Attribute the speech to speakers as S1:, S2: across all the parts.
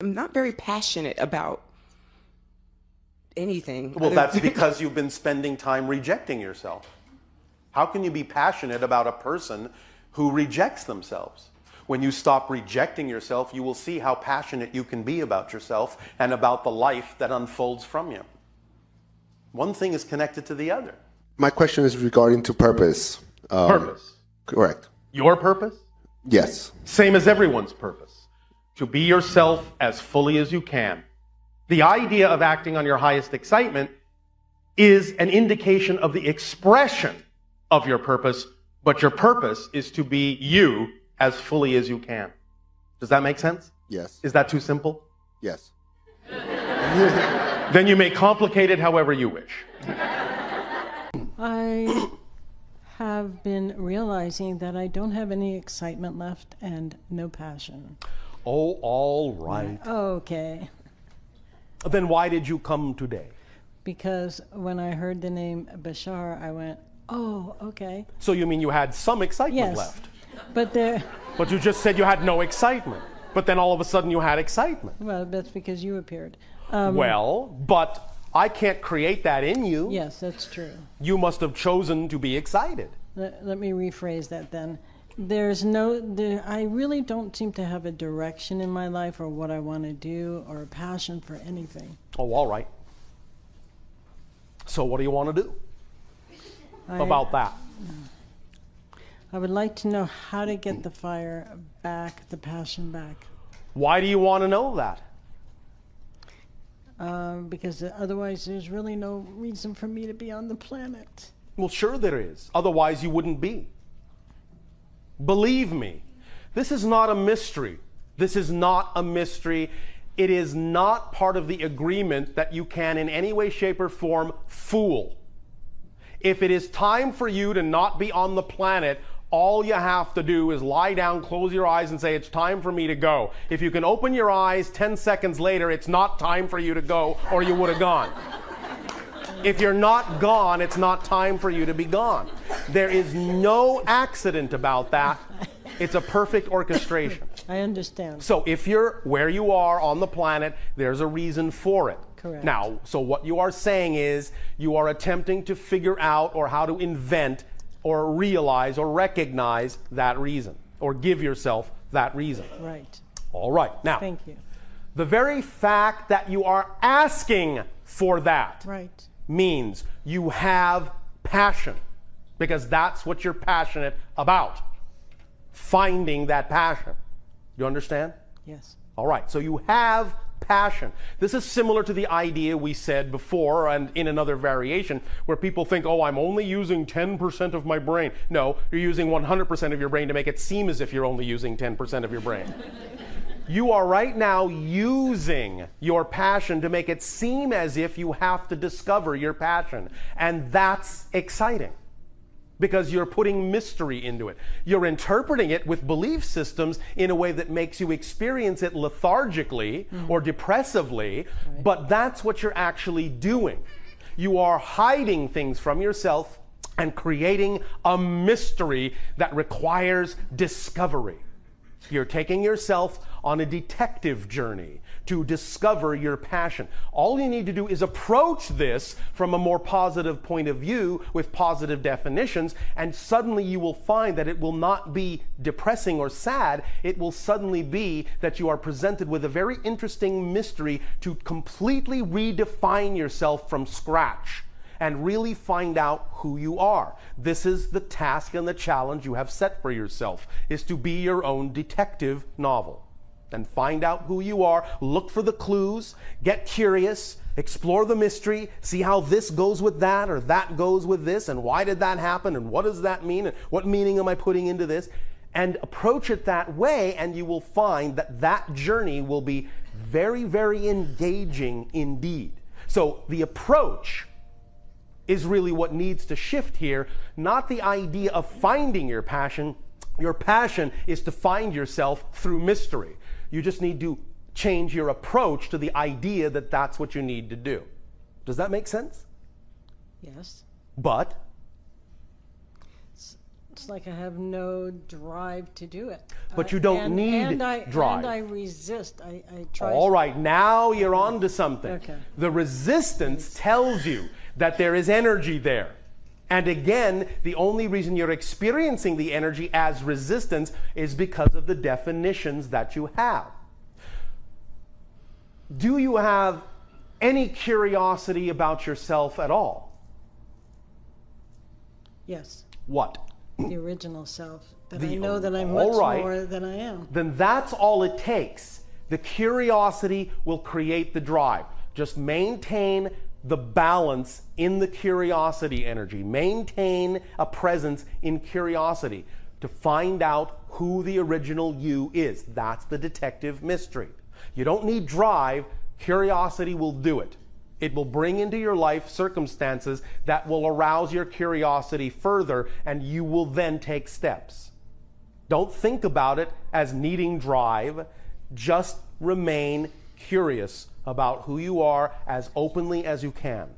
S1: I'm not very passionate about anything.
S2: Well, that's because you've been spending time rejecting yourself. How can you be passionate about a person who rejects themselves? When you stop rejecting yourself, you will see how passionate you can be about yourself and about the life that unfolds from you. One thing is connected to the other.
S3: My question is regarding to purpose.
S2: Purpose.
S3: Correct.
S2: Your purpose?
S3: Yes.
S2: Same as everyone's purpose. To be yourself as fully as you can. The idea of acting on your highest excitement is an indication of the expression of your purpose, but your purpose is to be you as fully as you can. Does that make sense?
S3: Yes.
S2: Is that too simple?
S3: Yes.
S2: Then you may complicate it however you wish.
S4: I have been realizing that I don't have any excitement left and no passion.
S2: Oh, all right.
S4: Okay.
S2: Then why did you come today?
S4: Because when I heard the name Bashar, I went, oh, okay.
S2: So you mean you had some excitement
S4: Yes.
S2: left?
S4: But there,
S2: But you just said you had no excitement. But then all of a sudden you had excitement.
S4: well, that's because you appeared.
S2: Well, but I can't create that in you.
S4: Yes, that's true.
S2: You must have chosen to be excited.
S4: Let me rephrase that then. I really don't seem to have a direction in my life or what I want to do or a passion for anything.
S2: Oh, all right. So what do you want to do about that?
S4: I would like to know how to get the fire back, the passion back.
S2: Why do you want to know that?
S4: Because otherwise there's really no reason for me to be on the planet.
S2: Well, sure there is. Otherwise you wouldn't be. Believe me, this is not a mystery. This is not a mystery. It is not part of the agreement that you can in any way, shape, or form fool. If it is time for you to not be on the planet, all you have to do is lie down, close your eyes, and say, it's time for me to go. If you can open your eyes 10 seconds later, it's not time for you to go, or you would have gone. If you're not gone, it's not time for you to be gone. There is no accident about that. It's a perfect orchestration.
S4: I understand.
S2: So if you're where you are on the planet, there's a reason for it.
S4: Correct.
S2: Now, so what you are saying is you are attempting to figure out or how to invent or realize or recognize that reason or give yourself that reason.
S4: Right.
S2: All right. Now,
S4: Thank you.
S2: the very fact that you are asking for that
S4: Right.
S2: means you have passion, because that's what you're passionate about. Finding that passion. You understand?
S4: Yes.
S2: All right, so you have passion. This is similar to the idea we said before and in another variation where people think, oh, I'm only using 10% of my brain. No, you're using 100% of your brain to make it seem as if you're only using 10% of your brain. You are right now using your passion to make it seem as if you have to discover your passion. And that's exciting because you're putting mystery into it. You're interpreting it with belief systems in a way that makes you experience it lethargically or depressively, but that's what you're actually doing. You are hiding things from yourself and creating a mystery that requires discovery. You're taking yourself on a detective journey to discover your passion. All you need to do is approach this from a more positive point of view with positive definitions, and suddenly you will find that it will not be depressing or sad. It will suddenly be that you are presented with a very interesting mystery to completely redefine yourself from scratch and really find out who you are. This is the task and the challenge you have set for yourself, is to be your own detective novel. And find out who you are, look for the clues, get curious, explore the mystery, see how this goes with that or that goes with this, and why did that happen, and what does that mean, and what meaning am I putting into this? And approach it that way, and you will find that that journey will be very, very engaging indeed. So the approach is really what needs to shift here, not the idea of finding your passion. Your passion is to find yourself through mystery. You just need to change your approach to the idea that that's what you need to do. Does that make sense?
S4: Yes.
S2: But
S4: it's like I have no drive to do it.
S2: But you don't need drive.
S4: And I resist. I try.
S2: All right, now you're on to something.
S4: Okay.
S2: The resistance tells you that there is energy there. And again, the only reason you're experiencing the energy as resistance is because of the definitions that you have. Do you have any curiosity about yourself at all?
S4: Yes.
S2: What?
S4: The original self. That
S2: The-
S4: I know that I'm
S2: all
S4: much
S2: right.
S4: more than I am.
S2: Then that's all it takes. The curiosity will create the drive. Just maintain the balance in the curiosity energy. Maintain a presence in curiosity to find out who the original you is. That's the detective mystery. You don't need drive. Curiosity will do it. It will bring into your life circumstances that will arouse your curiosity further, and you will then take steps. Don't think about it as needing drive. Just remain curious about who you are as openly as you can,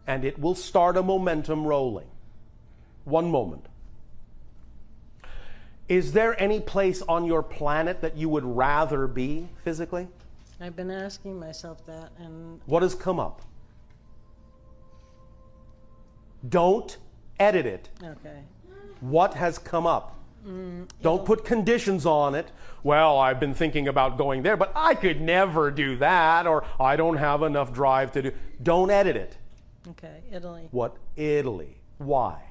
S2: and it will start a momentum rolling. One moment. Is there any place on your planet that you would rather be physically?
S4: I've been asking myself that, and
S2: What has come up? Don't edit it.
S4: okay.
S2: What has come up? Don't put conditions on it. Well, I've been thinking about going there, but I could never do that, or I don't have enough drive to do. Don't edit it.
S4: Okay, Italy.
S2: What? Italy. Why?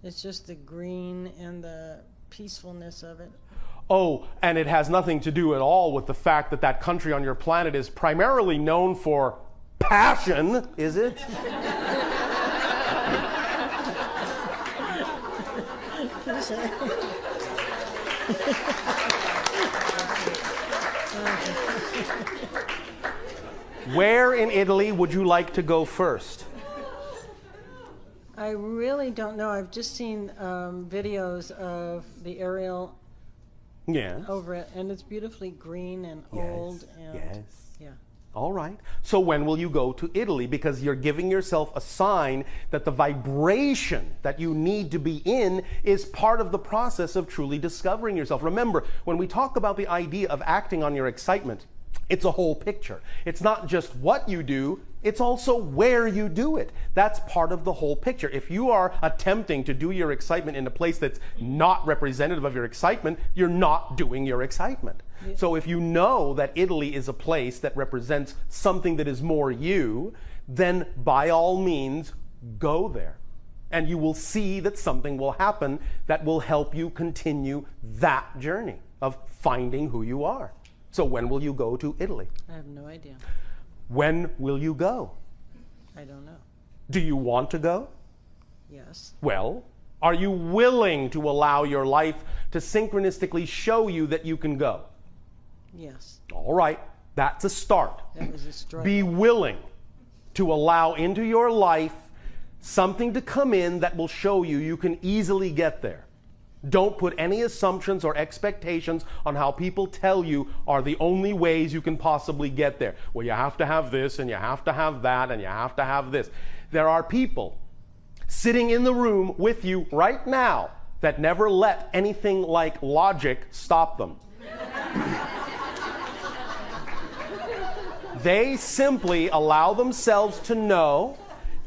S4: It's just the green and the peacefulness of it.
S2: Oh, and it has nothing to do at all with the fact that that country on your planet is primarily known for passion, is it? Where in Italy would you like to go first?
S4: I really don't know. I've just seen videos of the aerial
S2: Yes.
S4: over it, and it's beautifully green and old. And
S2: Yes.
S4: yeah.
S2: All right. So when will you go to Italy? Because you're giving yourself a sign that the vibration that you need to be in is part of the process of truly discovering yourself. Remember, when we talk about the idea of acting on your excitement, it's a whole picture. It's not just what you do, it's also where you do it. That's part of the whole picture. If you are attempting to do your excitement in a place that's not representative of your excitement, you're not doing your excitement. Yeah. So if you know that Italy is a place that represents something that is more you, then by all means, go there. And you will see that something will happen that will help you continue that journey of finding who you are. So when will you go to Italy?
S4: I have no idea.
S2: When will you go?
S4: I don't know.
S2: Do you want to go?
S4: Yes.
S2: Well, are you willing to allow your life to synchronistically show you that you can go?
S4: Yes.
S2: All right, that's a start.
S4: That was a struggle.
S2: Be willing to allow into your life something to come in that will show you you can easily get there. Don't put any assumptions or expectations on how people tell you are the only ways you can possibly get there. Well, you have to have this, and you have to have that, and you have to have this. There are people sitting in the room with you right now that never let anything like logic stop them. They simply allow themselves to know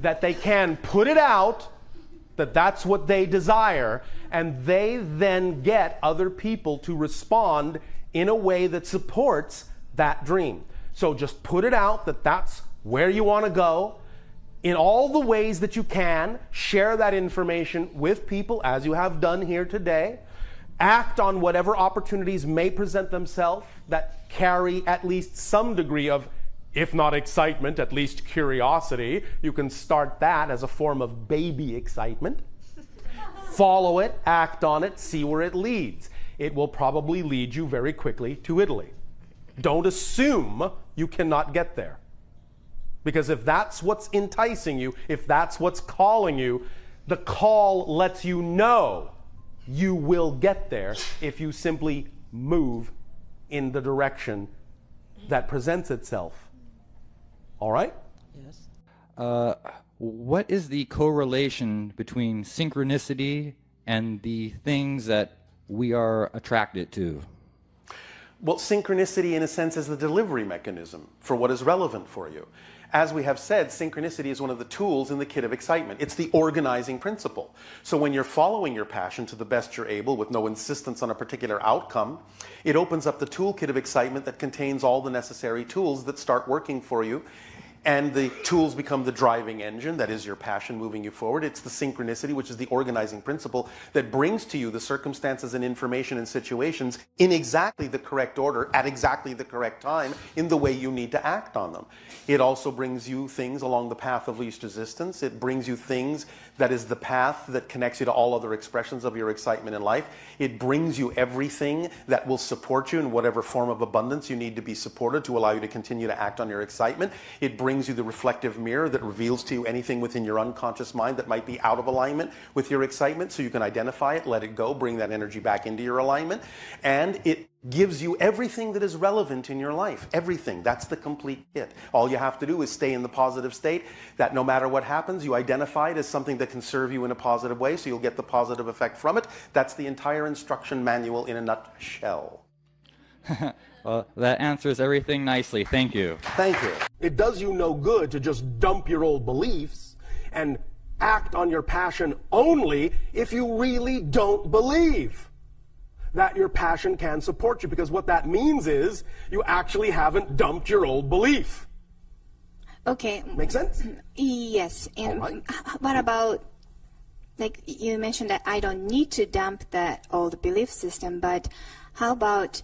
S2: that they can put it out, that that's what they desire, and they then get other people to respond in a way that supports that dream. So just put it out that that's where you want to go. In all the ways that you can, share that information with people as you have done here today. Act on whatever opportunities may present themselves that carry at least some degree of, if not excitement, at least curiosity. You can start that as a form of baby excitement. Follow it, act on it, see where it leads. It will probably lead you very quickly to Italy. Don't assume you cannot get there. Because if that's what's enticing you, if that's what's calling you, the call lets you know you will get there if you simply move in the direction that presents itself. All right?
S4: Yes.
S5: What is the correlation between synchronicity and the things that we are attracted to?
S2: Well, synchronicity, in a sense, is the delivery mechanism for what is relevant for you. As we have said, synchronicity is one of the tools in the kit of excitement. It's the organizing principle. So when you're following your passion to the best you're able with no insistence on a particular outcome, it opens up the toolkit of excitement that contains all the necessary tools that start working for you. And the tools become the driving engine, that is your passion moving you forward. It's the synchronicity, which is the organizing principle that brings to you the circumstances and information and situations in exactly the correct order, at exactly the correct time, in the way you need to act on them. It also brings you things along the path of least resistance. It brings you things that is the path that connects you to all other expressions of your excitement in life. It brings you everything that will support you in whatever form of abundance you need to be supported to allow you to continue to act on your excitement. It brings you the reflective mirror that reveals to you anything within your unconscious mind that might be out of alignment with your excitement, so you can identify it, let it go, bring that energy back into your alignment. And it gives you everything that is relevant in your life. Everything. That's the complete kit. All you have to do is stay in the positive state, that no matter what happens, you identify it as something that can serve you in a positive way, so you'll get the positive effect from it. That's the entire instruction manual in a nutshell.
S5: Well, that answers everything nicely. Thank you.
S2: Thank you. It does you no good to just dump your old beliefs and act on your passion only if you really don't believe that your passion can support you, because what that means is you actually haven't dumped your old belief.
S6: Okay.
S2: Make sense?
S6: Yes. And what about, like you mentioned that I don't need to dump that old belief system, but how about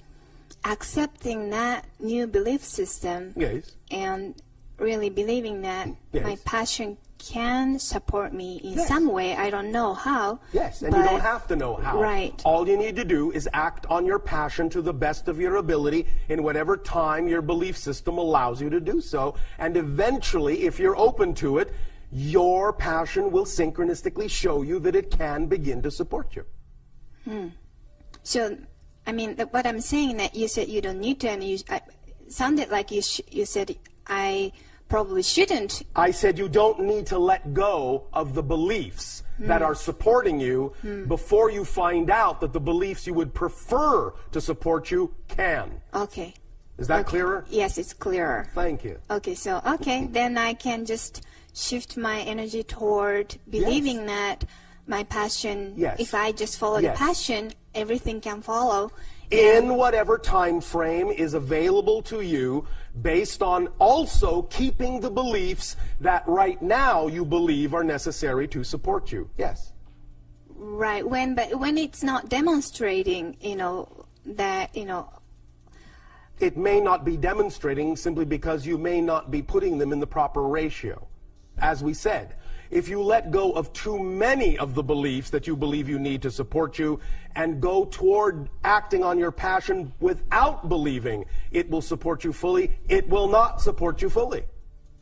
S6: accepting that new belief system?
S2: Yes.
S6: And really believing that my passion can support me in
S2: Yes.
S6: some way. I don't know how.
S2: Yes, and you don't have to know how.
S6: Right.
S2: All you need to do is act on your passion to the best of your ability in whatever time your belief system allows you to do so. And eventually, if you're open to it, your passion will synchronistically show you that it can begin to support you.
S6: So, I mean, what I'm saying that you said you don't need to, and you sounded like you said I probably shouldn't.
S2: I said you don't need to let go of the beliefs that are supporting you before you find out that the beliefs you would prefer to support you can.
S6: Okay.
S2: Is that clearer?
S6: Yes, it's clearer.
S2: Thank you.
S6: Okay, so, then I can just shift my energy toward believing that my passion, if I just follow the passion, everything can follow.
S2: In whatever time frame is available to you, based on also keeping the beliefs that right now you believe are necessary to support you. Yes.
S6: Right. But when it's not demonstrating, that,
S2: it may not be demonstrating simply because you may not be putting them in the proper ratio. As we said, if you let go of too many of the beliefs that you believe you need to support you and go toward acting on your passion without believing it will support you fully, it will not support you fully.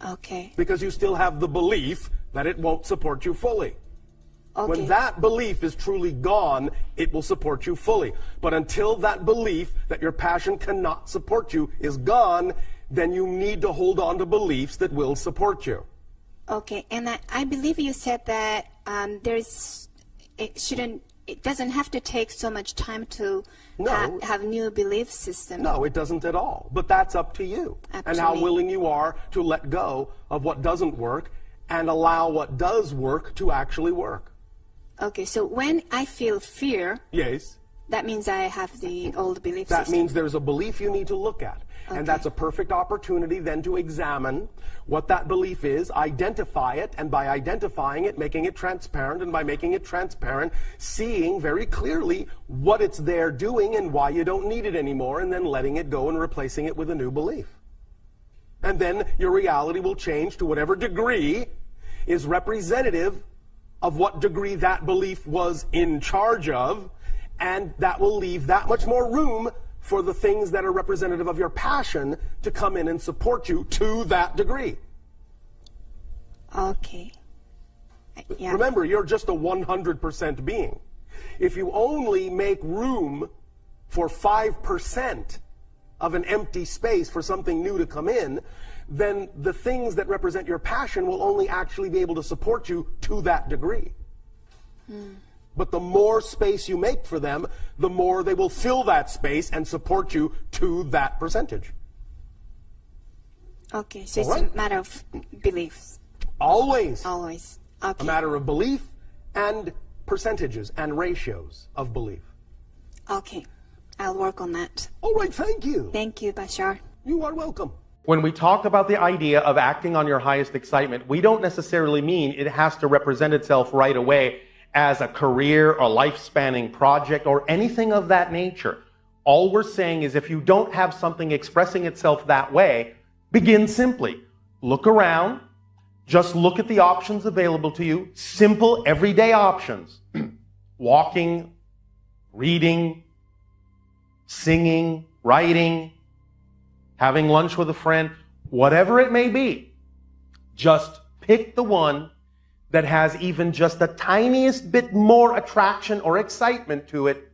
S6: Okay.
S2: Because you still have the belief that it won't support you fully.
S6: Okay.
S2: When that belief is truly gone, it will support you fully. But until that belief that your passion cannot support you is gone, then you need to hold on to beliefs that will support you.
S6: Okay, and I believe you said that it doesn't have to take so much time to have new belief system.
S2: No, it doesn't at all. But that's up to you. And how willing you are to let go of what doesn't work and allow what does work to actually work.
S6: Okay, so when I feel fear,
S2: yes,
S6: that means I have the old belief
S2: that
S6: system.
S2: That means there's a belief you need to look at. Okay. And that's a perfect opportunity then to examine what that belief is, identify it, and by identifying it, making it transparent, and by making it transparent, seeing very clearly what it's there doing and why you don't need it anymore, and then letting it go and replacing it with a new belief. And then your reality will change to whatever degree is representative of what degree that belief was in charge of, and that will leave that much more room for the things that are representative of your passion to come in and support you to that degree.
S6: Okay. Yeah.
S2: Remember, you're just a 100% being. If you only make room for 5% of an empty space for something new to come in, then the things that represent your passion will only actually be able to support you to that degree. But the more space you make for them, the more they will fill that space and support you to that percentage.
S6: Okay, so
S2: All
S6: it's
S2: right.
S6: a matter of beliefs.
S2: Always
S6: Always.
S2: a
S6: Okay.
S2: matter of belief and percentages and ratios of belief.
S6: Okay. I'll work on that.
S2: All right, thank you.
S6: Thank you, Bashar.
S2: You are welcome. When we talk about the idea of acting on your highest excitement, we don't necessarily mean it has to represent itself right away as a career or life-spanning project or anything of that nature. All we're saying is if you don't have something expressing itself that way, begin simply. Look around. Just look at the options available to you. Simple, everyday options. Walking, reading, singing, writing, having lunch with a friend, whatever it may be. Just pick the one that has even just the tiniest bit more attraction or excitement to it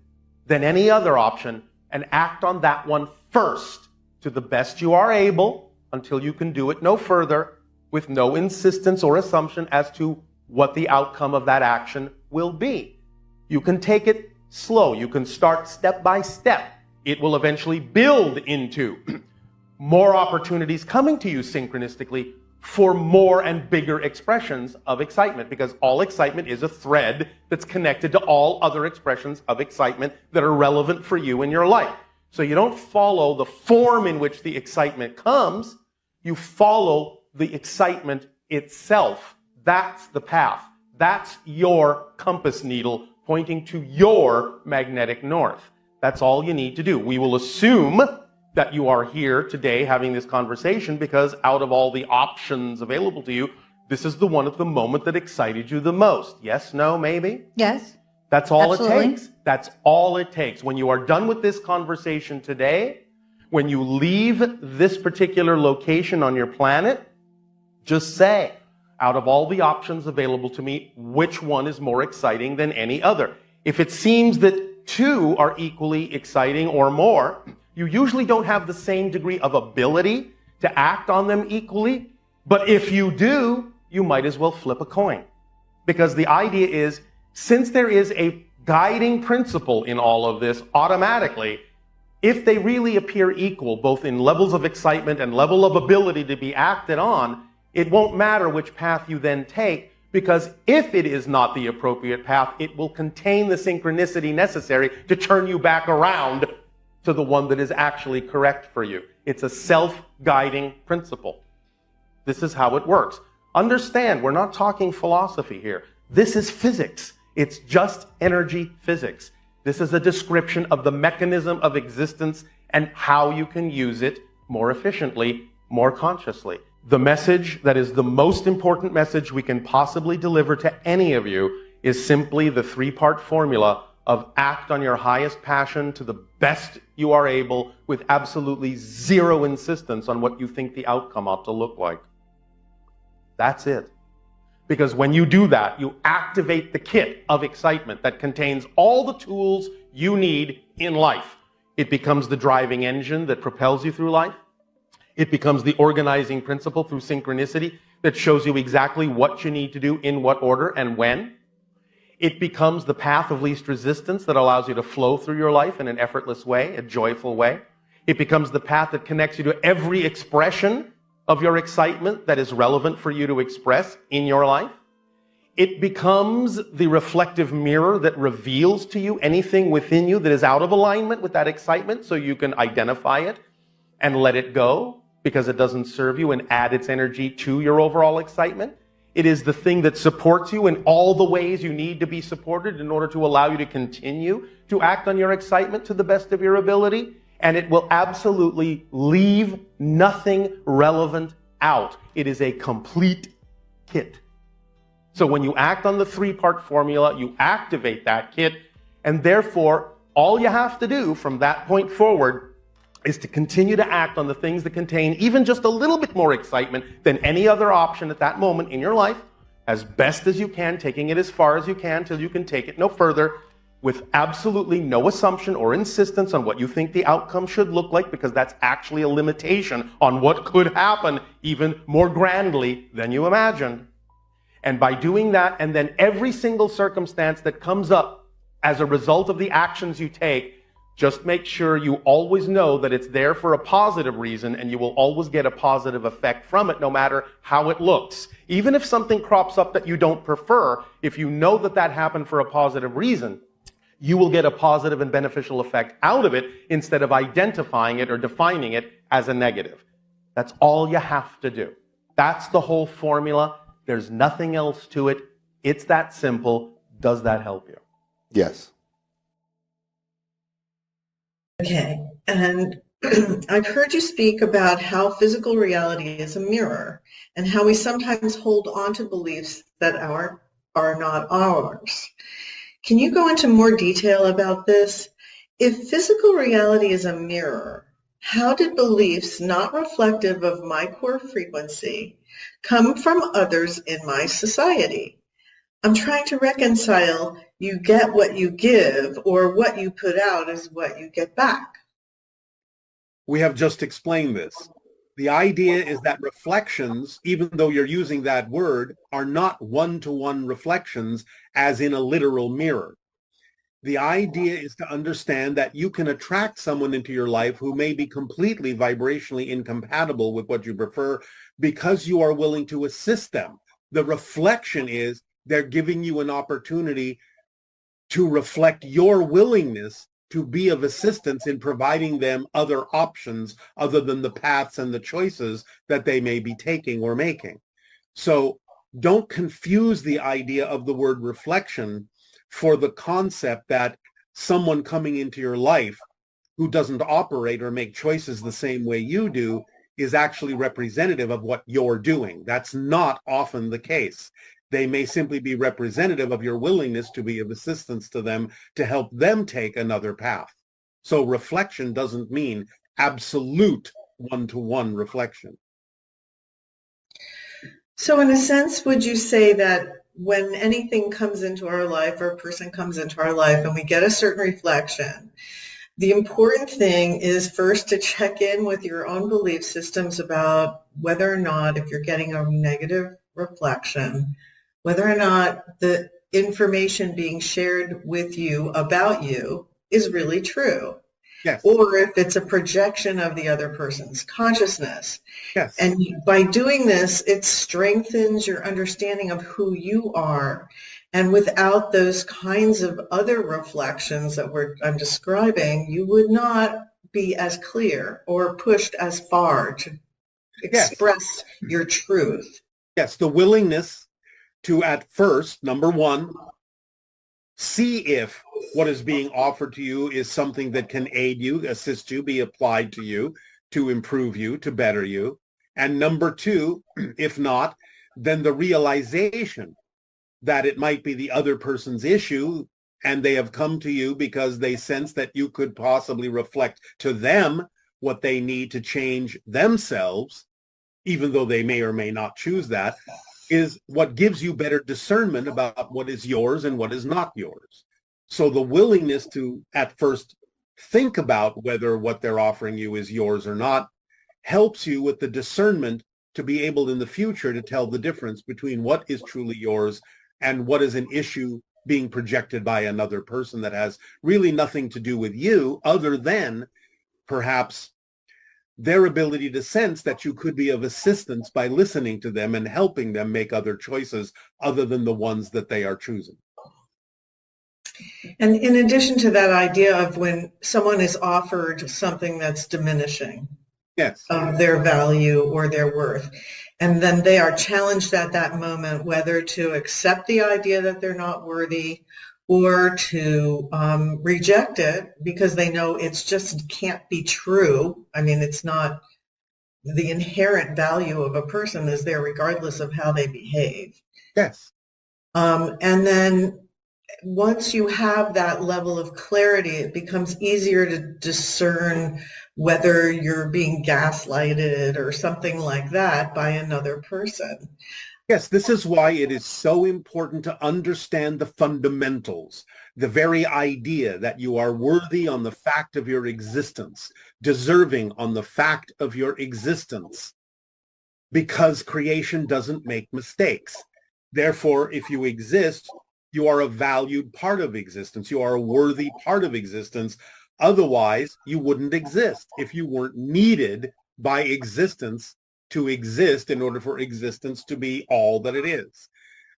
S2: than any other option and act on that one first to the best you are able until you can do it no further with no insistence or assumption as to what the outcome of that action will be. You can take it slow. You can start step by step. It will eventually build into more opportunities coming to you synchronistically for more and bigger expressions of excitement, because all excitement is a thread that's connected to all other expressions of excitement that are relevant for you in your life. So you don't follow the form in which the excitement comes, you follow the excitement itself. That's the path. That's your compass needle pointing to your magnetic north. That's all you need to do. We will assume that you are here today having this conversation because out of all the options available to you, this is the one at the moment that excited you the most. Yes, no, maybe?
S7: Yes.
S2: That's all
S7: Absolutely.
S2: it takes. That's all it takes. When you are done with this conversation today, when you leave this particular location on your planet, just say, out of all the options available to me, which one is more exciting than any other? If it seems that two are equally exciting or more, you usually don't have the same degree of ability to act on them equally. But if you do, you might as well flip a coin. Because the idea is, since there is a guiding principle in all of this, automatically, if they really appear equal, both in levels of excitement and level of ability to be acted on, it won't matter which path you then take, because if it is not the appropriate path, it will contain the synchronicity necessary to turn you back around to the one that is actually correct for you. It's a self-guiding principle. This is how it works. Understand, we're not talking philosophy here. This is physics. It's just energy physics. This is a description of the mechanism of existence and how you can use it more efficiently, more consciously. The message that is the most important message we can possibly deliver to any of you is simply the three-part formula of act on your highest passion to the best you are able with absolutely zero insistence on what you think the outcome ought to look like. That's it. Because when you do that, you activate the kit of excitement that contains all the tools you need in life. It becomes the driving engine that propels you through life. It becomes the organizing principle through synchronicity that shows you exactly what you need to do, in what order, and when. It becomes the path of least resistance that allows you to flow through your life in an effortless way, a joyful way. It becomes the path that connects you to every expression of your excitement that is relevant for you to express in your life. It becomes the reflective mirror that reveals to you anything within you that is out of alignment with that excitement, so you can identify it and let it go because it doesn't serve you and add its energy to your overall excitement. It is the thing that supports you in all the ways you need to be supported in order to allow you to continue to act on your excitement to the best of your ability. And it will absolutely leave nothing relevant out. It is a complete kit. So when you act on the three-part formula, you activate that kit, and therefore, all you have to do from that point forward is to continue to act on the things that contain even just a little bit more excitement than any other option at that moment in your life, as best as you can, taking it as far as you can till you can take it no further, with absolutely no assumption or insistence on what you think the outcome should look like, because that's actually a limitation on what could happen even more grandly than you imagined. And by doing that, and then every single circumstance that comes up as a result of the actions you take, just make sure you always know that it's there for a positive reason, and you will always get a positive effect from it, no matter how it looks. Even if something crops up that you don't prefer, if you know that that happened for a positive reason, you will get a positive and beneficial effect out of it instead of identifying it or defining it as a negative. That's all you have to do. That's the whole formula. There's nothing else to it. It's that simple. Does that help you?
S3: Yes.
S7: Okay, and I've heard you speak about how physical reality is a mirror and how we sometimes hold on to beliefs that are not ours. Can you go into more detail about this? If physical reality is a mirror, how did beliefs not reflective of my core frequency come from others in my society? I'm trying to reconcile you get what you give, or what you put out is what you get back.
S8: We have just explained this. The idea is that reflections, even though you're using that word, are not one-to-one reflections as in a literal mirror. The idea is to understand that you can attract someone into your life who may be completely vibrationally incompatible with what you prefer because you are willing to assist them. The reflection is they're giving you an opportunity to reflect your willingness to be of assistance in providing them other options other than the paths and the choices that they may be taking or making. So don't confuse the idea of the word reflection for the concept that someone coming into your life who doesn't operate or make choices the same way you do is actually representative of what you're doing. That's not often the case. They may simply be representative of your willingness to be of assistance to them to help them take another path. So reflection doesn't mean absolute one-to-one reflection.
S7: So in a sense, would you say that when anything comes into our life or a person comes into our life and we get a certain reflection, the important thing is first to check in with your own belief systems about whether or not, if you're getting a negative reflection, whether or not the information being shared with you about you is really true.
S8: Yes.
S7: Or if it's a projection of the other person's consciousness.
S8: Yes.
S7: And by doing this, it strengthens your understanding of who you are. And without those kinds of other reflections that I'm describing, you would not be as clear or pushed as far to express your truth.
S8: Yes, the willingness to, at first, number one, see if what is being offered to you is something that can aid you, assist you, be applied to you, to improve you, to better you. And number two, if not, then the realization that it might be the other person's issue and they have come to you because they sense that you could possibly reflect to them what they need to change themselves, even though they may or may not choose that, is what gives you better discernment about what is yours and what is not yours. So the willingness to at first think about whether what they're offering you is yours or not helps you with the discernment to be able in the future to tell the difference between what is truly yours and what is an issue being projected by another person that has really nothing to do with you other than perhaps their ability to sense that you could be of assistance by listening to them and helping them make other choices other than the ones that they are choosing.
S7: And in addition to that idea of when someone is offered something that's diminishing of their value or their worth, and then they are challenged at that moment whether to accept the idea that they're not worthy or to reject it because they know it's just can't be true. I mean, it's not, the inherent value of a person is there regardless of how they behave.
S8: Yes.
S7: And then once you have that level of clarity, it becomes easier to discern whether you're being gaslighted or something like that by another person.
S8: Yes, this is why it is so important to understand the fundamentals, the very idea that you are worthy on the fact of your existence, deserving on the fact of your existence, because creation doesn't make mistakes. Therefore, if you exist, you are a valued part of existence. You are a worthy part of existence. Otherwise, you wouldn't exist if you weren't needed by existence to exist in order for existence to be all that it is.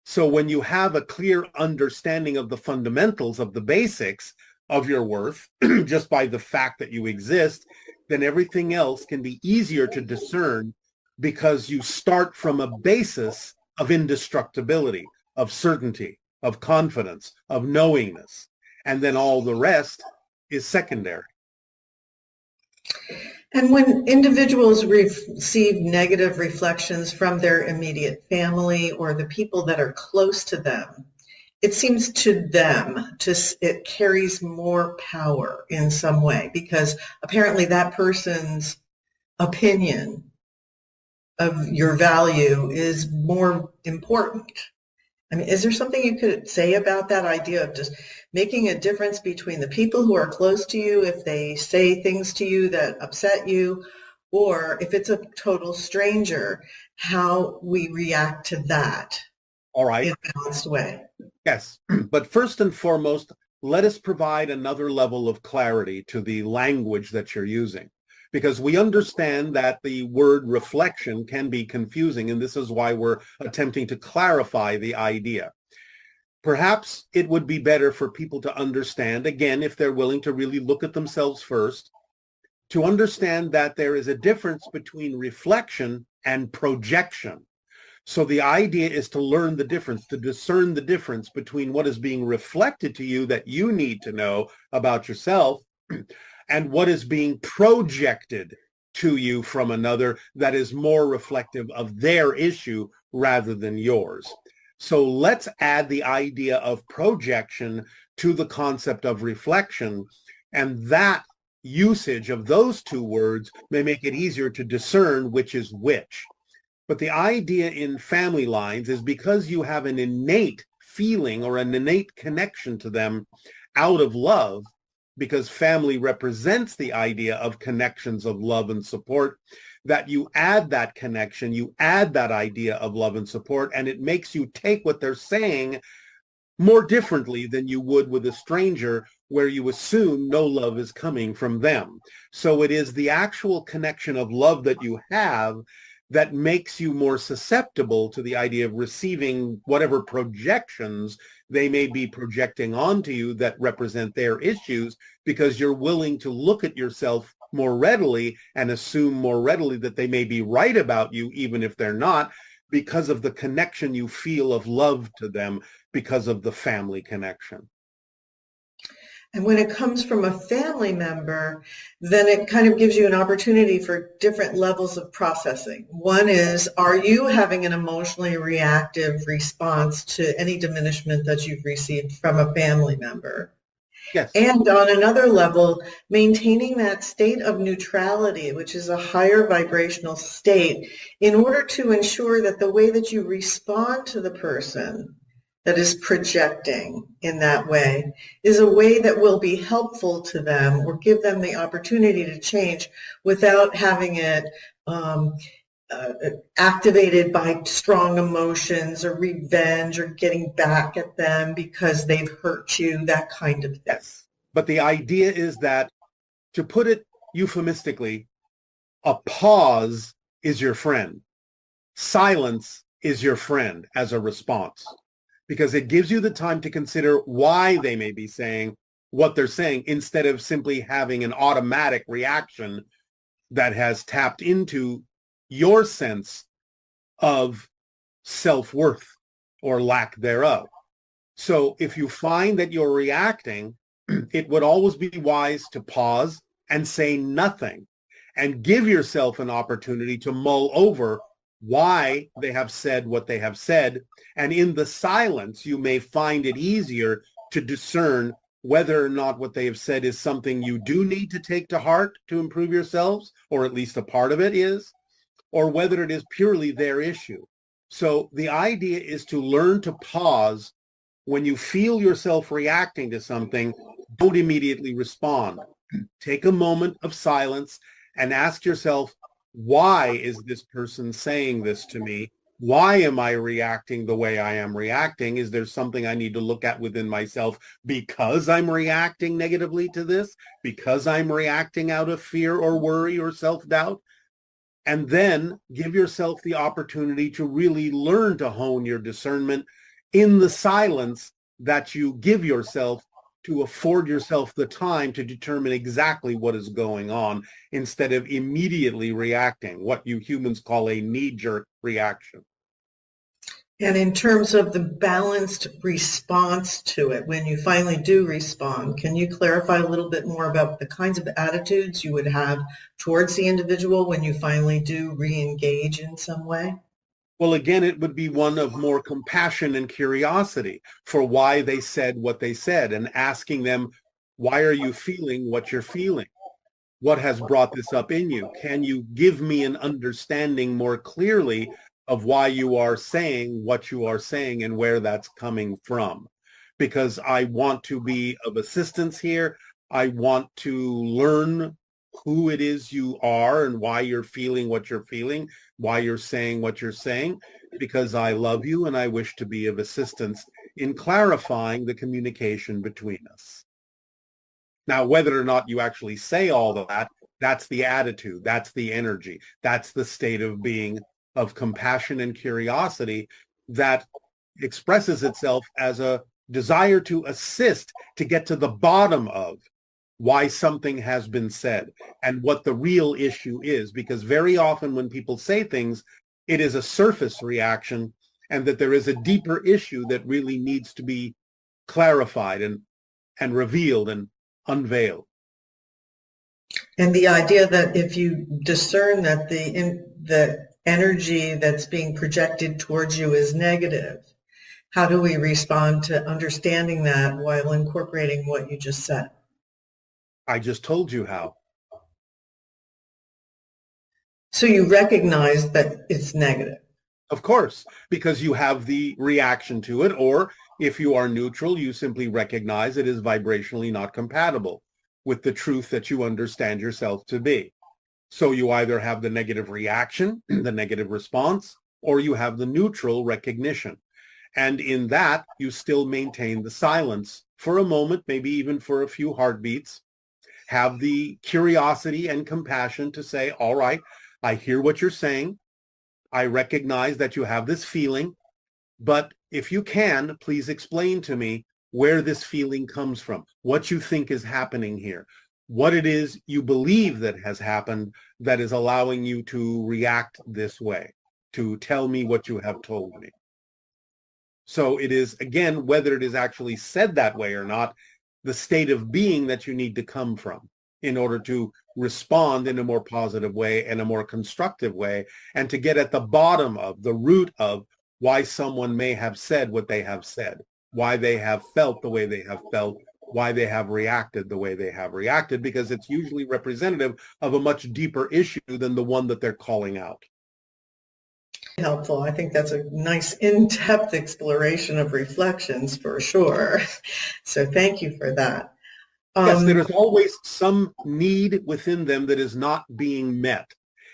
S8: So when you have a clear understanding of the fundamentals of the basics of your worth, just by the fact that you exist, then everything else can be easier to discern because you start from a basis of indestructibility, of certainty, of confidence, of knowingness. And then all the rest is secondary.
S7: And when individuals receive negative reflections from their immediate family or the people that are close to them, it seems to them it carries more power in some way, because apparently that person's opinion of your value is more important. I mean, is there something you could say about that idea of just making a difference between the people who are close to you, if they say things to you that upset you, or if it's a total stranger, how we react to that
S8: All right.
S7: in a balanced way?
S8: Yes. But first and foremost, let us provide another level of clarity to the language that you're using, because we understand that the word reflection can be confusing, and this is why we're attempting to clarify the idea. Perhaps it would be better for people to understand, again, if they're willing to really look at themselves first, to understand that there is a difference between reflection and projection. So the idea is to learn the difference, to discern the difference between what is being reflected to you that you need to know about yourself and what is being projected to you from another that is more reflective of their issue rather than yours. So let's add the idea of projection to the concept of reflection, and that usage of those two words may make it easier to discern which is which. But the idea in family lines is because you have an innate feeling or an innate connection to them out of love, because family represents the idea of connections of love and support, that you add that connection, you add that idea of love and support, and it makes you take what they're saying more differently than you would with a stranger, where you assume no love is coming from them. So it is the actual connection of love that you have that makes you more susceptible to the idea of receiving whatever projections they may be projecting onto you that represent their issues, because you're willing to look at yourself more readily and assume more readily that they may be right about you, even if they're not, because of the connection you feel of love to them, because of the family connection.
S7: And when it comes from a family member, then it kind of gives you an opportunity for different levels of processing. One is, are you having an emotionally reactive response to any diminishment that you've received from a family member?
S8: Yes.
S7: And on another level, maintaining that state of neutrality, which is a higher vibrational state, in order to ensure that the way that you respond to the person that is projecting in that way is a way that will be helpful to them or give them the opportunity to change without having it activated by strong emotions or revenge or getting back at them because they've hurt you, that kind of thing.
S8: Yes. But the idea is that, to put it euphemistically, a pause is your friend. Silence is your friend as a response, because it gives you the time to consider why they may be saying what they're saying, instead of simply having an automatic reaction that has tapped into your sense of self-worth or lack thereof. So if you find that you're reacting, it would always be wise to pause and say nothing and give yourself an opportunity to mull over why they have said what they have said. And in the silence, you may find it easier to discern whether or not what they have said is something you do need to take to heart to improve yourselves, or at least a part of it is, or whether it is purely their issue. So the idea is to learn to pause when you feel yourself reacting to something. Don't immediately respond. Take a moment of silence and ask yourself, why is this person saying this to me? Why am I reacting the way I am reacting? Is there something I need to look at within myself because I'm reacting negatively to this? Because I'm reacting out of fear or worry or self-doubt? And then give yourself the opportunity to really learn to hone your discernment in the silence that you give yourself, to afford yourself the time to determine exactly what is going on instead of immediately reacting, what you humans call a knee-jerk reaction.
S7: And in terms of the balanced response to it, when you finally do respond, can you clarify a little bit more about the kinds of attitudes you would have towards the individual when you finally do re-engage in some way?
S8: Well, again, it would be one of more compassion and curiosity for why they said what they said, and asking them, why are you feeling what you're feeling? What has brought this up in you? Can you give me an understanding more clearly of why you are saying what you are saying and where that's coming from? Because I want to be of assistance here. I want to learn who it is you are and why you're feeling what you're feeling, why you're saying what you're saying, because I love you and I wish to be of assistance in clarifying the communication between us. Now, whether or not you actually say all of that, that's the attitude, that's the energy, that's the state of being of compassion and curiosity that expresses itself as a desire to assist, to get to the bottom of why something has been said and what the real issue is. Because very often when people say things, it is a surface reaction, and that there is a deeper issue that really needs to be clarified and revealed and unveiled.
S7: And the idea that if you discern that the energy that's being projected towards you is negative, how do we respond to understanding that while incorporating what you just said?
S8: I just told you how.
S7: So you recognize that it's negative.
S8: Of course, because you have the reaction to it, or if you are neutral, you simply recognize it is vibrationally not compatible with the truth that you understand yourself to be. So you either have the negative reaction, the negative response, or you have the neutral recognition. And in that, you still maintain the silence for a moment, maybe even for a few heartbeats. Have the curiosity and compassion to say, all right, I hear what you're saying. I recognize that you have this feeling, but if you can, please explain to me where this feeling comes from, what you think is happening here, what it is you believe that has happened that is allowing you to react this way, to tell me what you have told me. So it is, again, whether it is actually said that way or not, the state of being that you need to come from in order to respond in a more positive way and a more constructive way, and to get at the bottom of, the root of why someone may have said what they have said, why they have felt the way they have felt, why they have reacted the way they have reacted, because it's usually representative of a much deeper issue than the one that they're calling out.
S7: Helpful. I think that's a nice in-depth exploration of reflections for sure. So thank you for that.
S8: Yes, there is always some need within them that is not being met,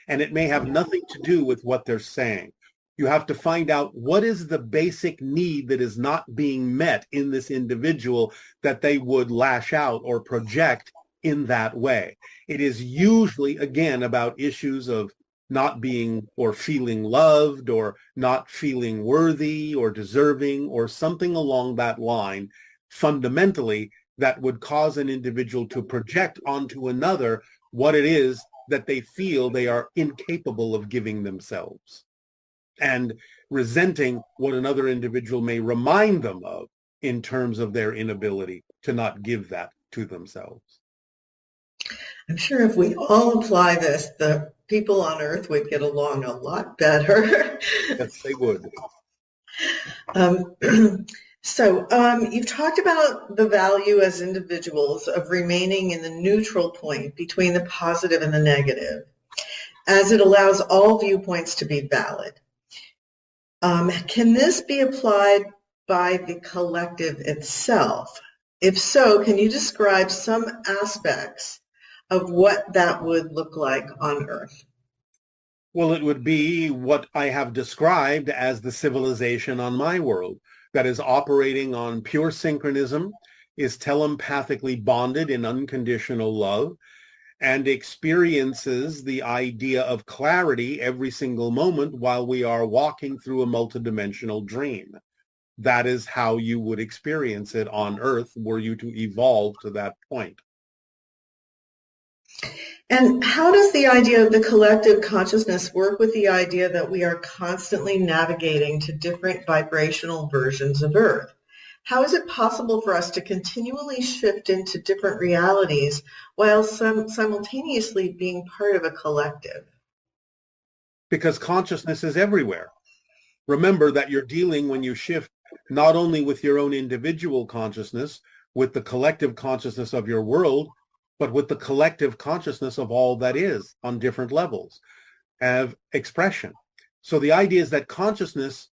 S8: and it may have nothing to do with what they're saying. You have to find out what is the basic need that is not being met in this individual that they would lash out or project in that way. It is usually, again, about issues of not being or feeling loved or not feeling worthy or deserving or something along that line, fundamentally, that would cause an individual to project onto another what it is that they feel they are incapable of giving themselves, and resenting what another individual may remind them of in terms of their inability to not give that to themselves.
S7: I'm sure if we all apply this, the people on Earth would get along a lot better.
S8: Yes, they would.
S7: So you've talked about the value as individuals of remaining in the neutral point between the positive and the negative, as it allows all viewpoints to be valid. Can this be applied by the collective itself? If so, can you describe some aspects of what that would look like on Earth?
S8: Well, it would be what I have described as the civilization on my world, that is operating on pure synchronism, is telepathically bonded in unconditional love, and experiences the idea of clarity every single moment while we are walking through a multidimensional dream. That is how you would experience it on Earth were you to evolve to that point.
S7: And how does the idea of the collective consciousness work with the idea that we are constantly navigating to different vibrational versions of Earth? How is it possible for us to continually shift into different realities while simultaneously being part of a collective?
S8: Because consciousness is everywhere. Remember that you're dealing, when you shift, not only with your own individual consciousness, with the collective consciousness of your world, but with the collective consciousness of all that is on different levels of expression. So the idea is that consciousness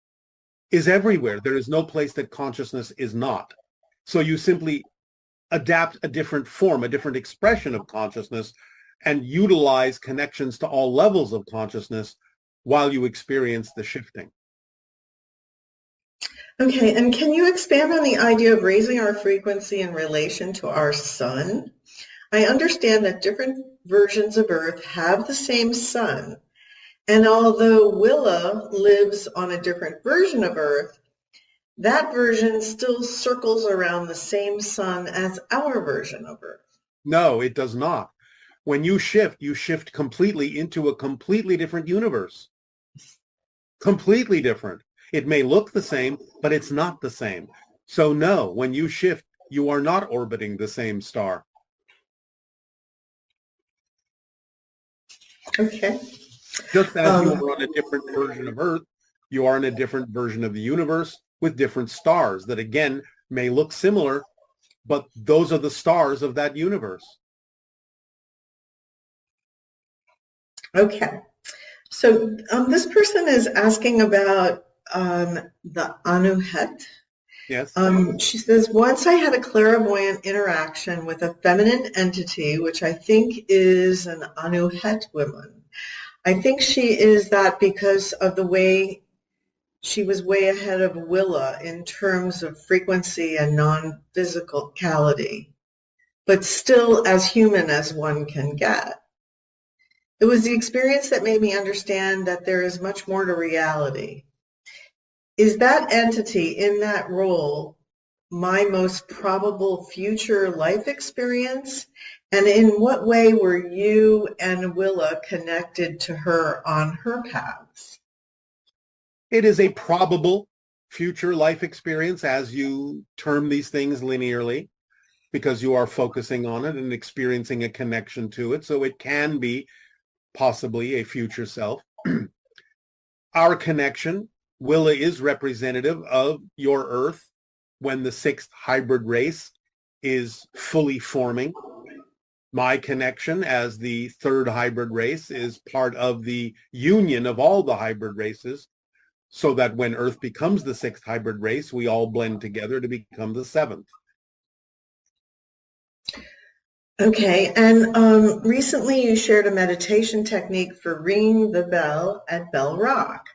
S8: is everywhere. There is no place that consciousness is not. So you simply adapt a different form, a different expression of consciousness, and utilize connections to all levels of consciousness while you experience the shifting.
S7: Okay, and can you expand on the idea of raising our frequency in relation to our sun? I understand that different versions of Earth have the same sun, and although Willa lives on a different version of Earth, that version still circles around the same sun as our version of Earth.
S8: No, it does not. When you shift completely into a completely different universe. Completely different. It may look the same, but it's not the same. So no, when you shift, you are not orbiting the same star.
S7: Okay.
S8: Just as you are on a different version of Earth, you are in a different version of the universe with different stars that, again, may look similar, but those are the stars of that universe.
S7: Okay. So this person is asking about the Anuhet.
S8: Yes.
S7: She says, once I had a clairvoyant interaction with a feminine entity, which I think is an Anuhet woman. I think she is that because of the way she was way ahead of Willa in terms of frequency and non-physicality, but still as human as one can get. It was the experience that made me understand that there is much more to reality. Is that entity in that role my most probable future life experience? And in what way were you and Willa connected to her on her paths?
S8: It is a probable future life experience, as you term these things linearly, because you are focusing on it and experiencing a connection to it. So it can be possibly a future self. Our connection, Willa, is representative of your Earth when the sixth hybrid race is fully forming. My connection as the third hybrid race is part of the union of all the hybrid races, so that when Earth becomes the sixth hybrid race, we all blend together to become the seventh.
S7: Okay, and recently you shared a meditation technique for ringing the bell at Bell Rock,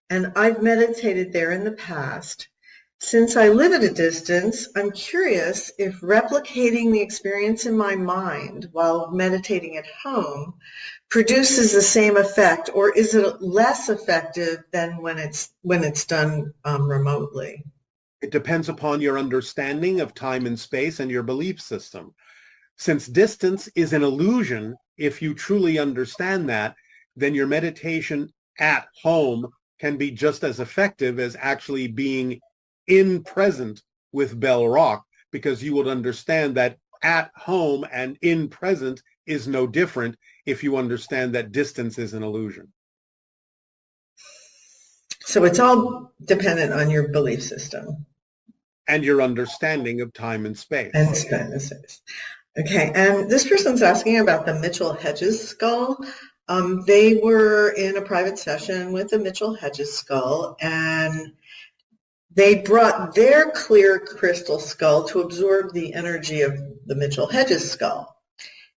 S7: and I've meditated there in the past. Since I live at a distance, I'm curious if replicating the experience in my mind while meditating at home produces the same effect, or is it less effective than when it's done remotely?
S8: It depends upon your understanding of time and space and your belief system. Since distance is an illusion, if you truly understand that, then your meditation at home can be just as effective as actually being in present with Bell Rock, because you would understand that at home and in present is no different if you understand that distance is an illusion.
S7: So it's all dependent on your belief system.
S8: And your understanding of time and space.
S7: And space. Okay, and this person's asking about the Mitchell-Hedges skull. They were in a private session with the Mitchell-Hedges skull, and they brought their clear crystal skull to absorb the energy of the Mitchell-Hedges skull.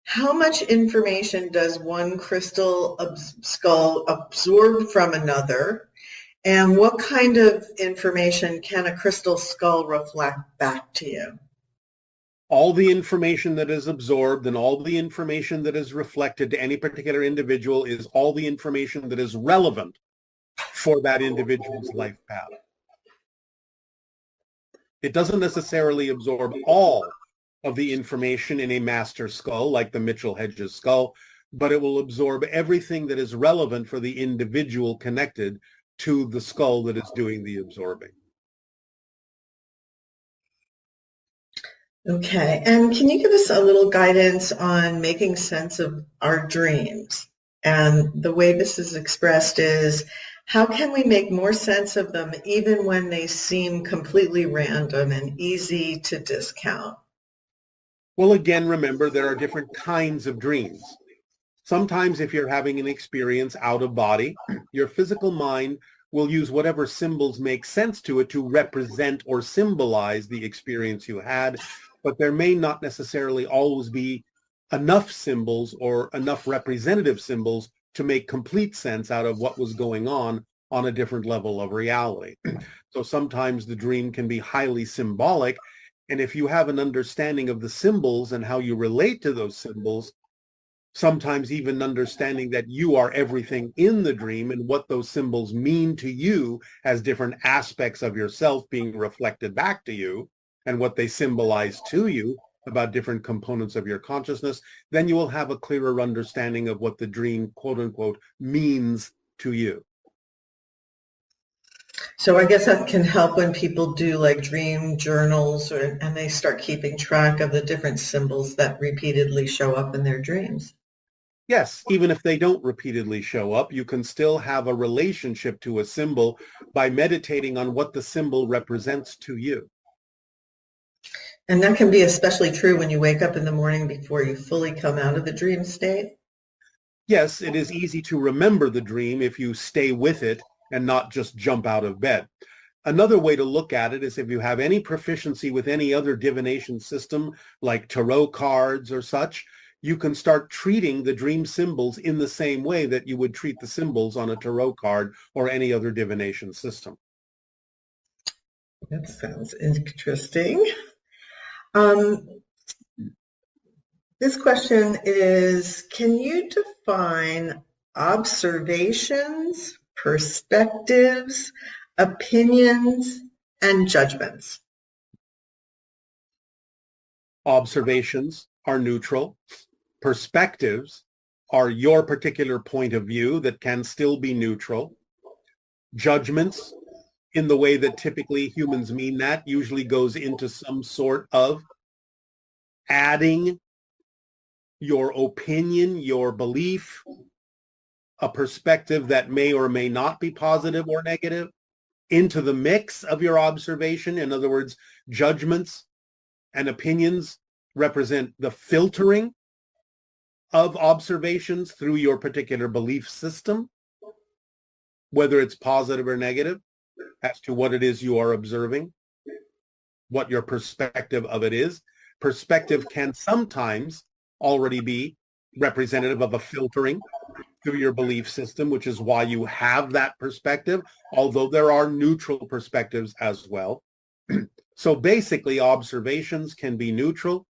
S7: how much information does one crystal skull absorb from another? And what kind of information can a crystal skull reflect back to you?
S8: All the information that is absorbed and all the information that is reflected to any particular individual is all the information that is relevant for that individual's life path. It doesn't necessarily absorb all of the information in a master skull like the Mitchell-Hedges skull, but it will absorb everything that is relevant for the individual connected to the skull that is doing the absorbing.
S7: Okay, and can you give us a little guidance on making sense of our dreams? And the way this is expressed is, how can we make more sense of them even when they seem completely random and easy to discount?
S8: Well, again, remember, there are different kinds of dreams. Sometimes if you're having an experience out of body, your physical mind will use whatever symbols make sense to it to represent or symbolize the experience you had, but there may not necessarily always be enough symbols or enough representative symbols to make complete sense out of what was going on a different level of reality. So sometimes the dream can be highly symbolic, and if you have an understanding of the symbols and how you relate to those symbols, sometimes even understanding that you are everything in the dream and what those symbols mean to you as different aspects of yourself being reflected back to you and what they symbolize to you about different components of your consciousness, then you will have a clearer understanding of what the dream, quote unquote, means to you.
S7: So I guess that can help when people do like dream journals and they start keeping track of the different symbols that repeatedly show up in their dreams.
S8: Yes, even if they don't repeatedly show up, you can still have a relationship to a symbol by meditating on what the symbol represents to you.
S7: And that can be especially true when you wake up in the morning before you fully come out of the dream state?
S8: Yes, it is easy to remember the dream if you stay with it and not just jump out of bed. Another way to look at it is if you have any proficiency with any other divination system, like tarot cards or such, you can start treating the dream symbols in the same way that you would treat the symbols on a tarot card or any other divination system.
S7: That sounds interesting. This question is, can you define observations, perspectives, opinions, and judgments?
S8: Observations are neutral. Perspectives are your particular point of view that can still be neutral. Judgments, in the way that typically humans mean that, usually goes into some sort of adding your opinion, your belief, a perspective that may or may not be positive or negative into the mix of your observation. In other words, judgments and opinions represent the filtering of observations through your particular belief system, whether it's positive or negative, as to what it is you are observing, what your perspective of it is. Perspective can sometimes already be representative of a filtering through your belief system, which is why you have that perspective, although there are neutral perspectives as well. So basically, observations can be neutral.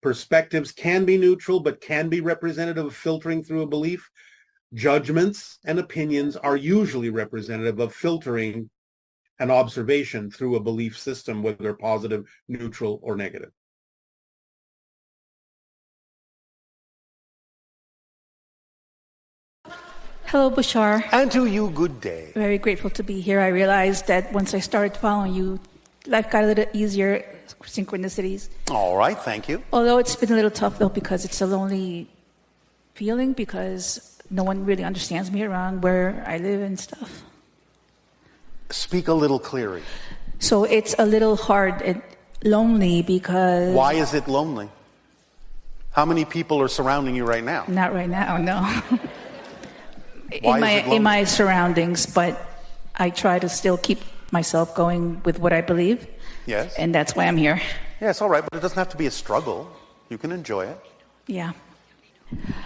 S8: Perspectives can be neutral, but can be representative of filtering through a belief. Judgments and opinions are usually representative of filtering an observation through a belief system, whether positive, neutral, or negative.
S9: Hello, Bashar.
S10: And to you, good day.
S9: Very grateful to be here. I realized that once I started following you, life got a little easier, synchronicities.
S10: All right, thank you.
S9: Although it's been a little tough, though, because it's a lonely feeling, because no one really understands me around where I live and stuff.
S10: Speak a little clearer.
S9: So it's a little hard and lonely because...
S10: Why is it lonely? How many people are surrounding you right now?
S9: Not right now, no.
S10: Why
S9: in my surroundings, but I try to still keep myself going with what I believe.
S10: Yes.
S9: And that's why I'm here.
S10: Yes, all right, but it doesn't have to be a struggle. You can enjoy it.
S9: Yeah.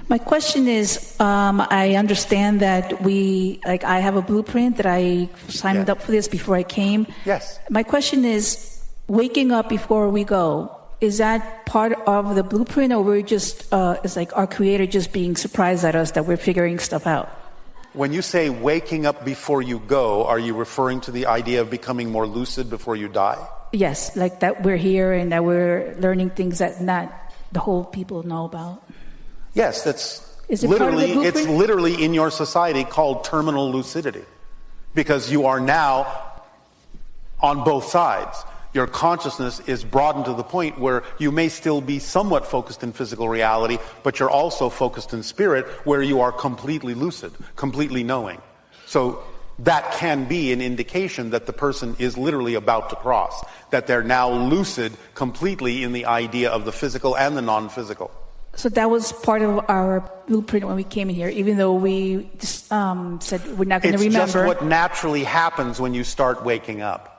S9: My question is, I understand that I have a blueprint that I signed up for this before I came.
S10: Yes.
S9: My question is, waking up before we go, is that part of the blueprint, or we're just, it's like our creator just being surprised at us that we're figuring stuff out?
S10: When you say waking up before you go, are you referring to the idea of becoming more lucid before you die?
S9: Yes, like that we're here and that we're learning things that not the whole people know about.
S10: Yes, that's
S9: Is it part of the
S10: literally, it's
S9: blueprint?
S10: literally in your society called terminal lucidity, because you are now on both sides. Your consciousness is broadened to the point where you may still be somewhat focused in physical reality, but you're also focused in spirit, where you are completely lucid, completely knowing. So that can be an indication that the person is literally about to cross, that they're now lucid completely in the idea of the physical and the non-physical.
S9: So that was part of our blueprint when we came in here, even though we just, said we're not going to remember.
S10: It's just what naturally happens when you start waking up.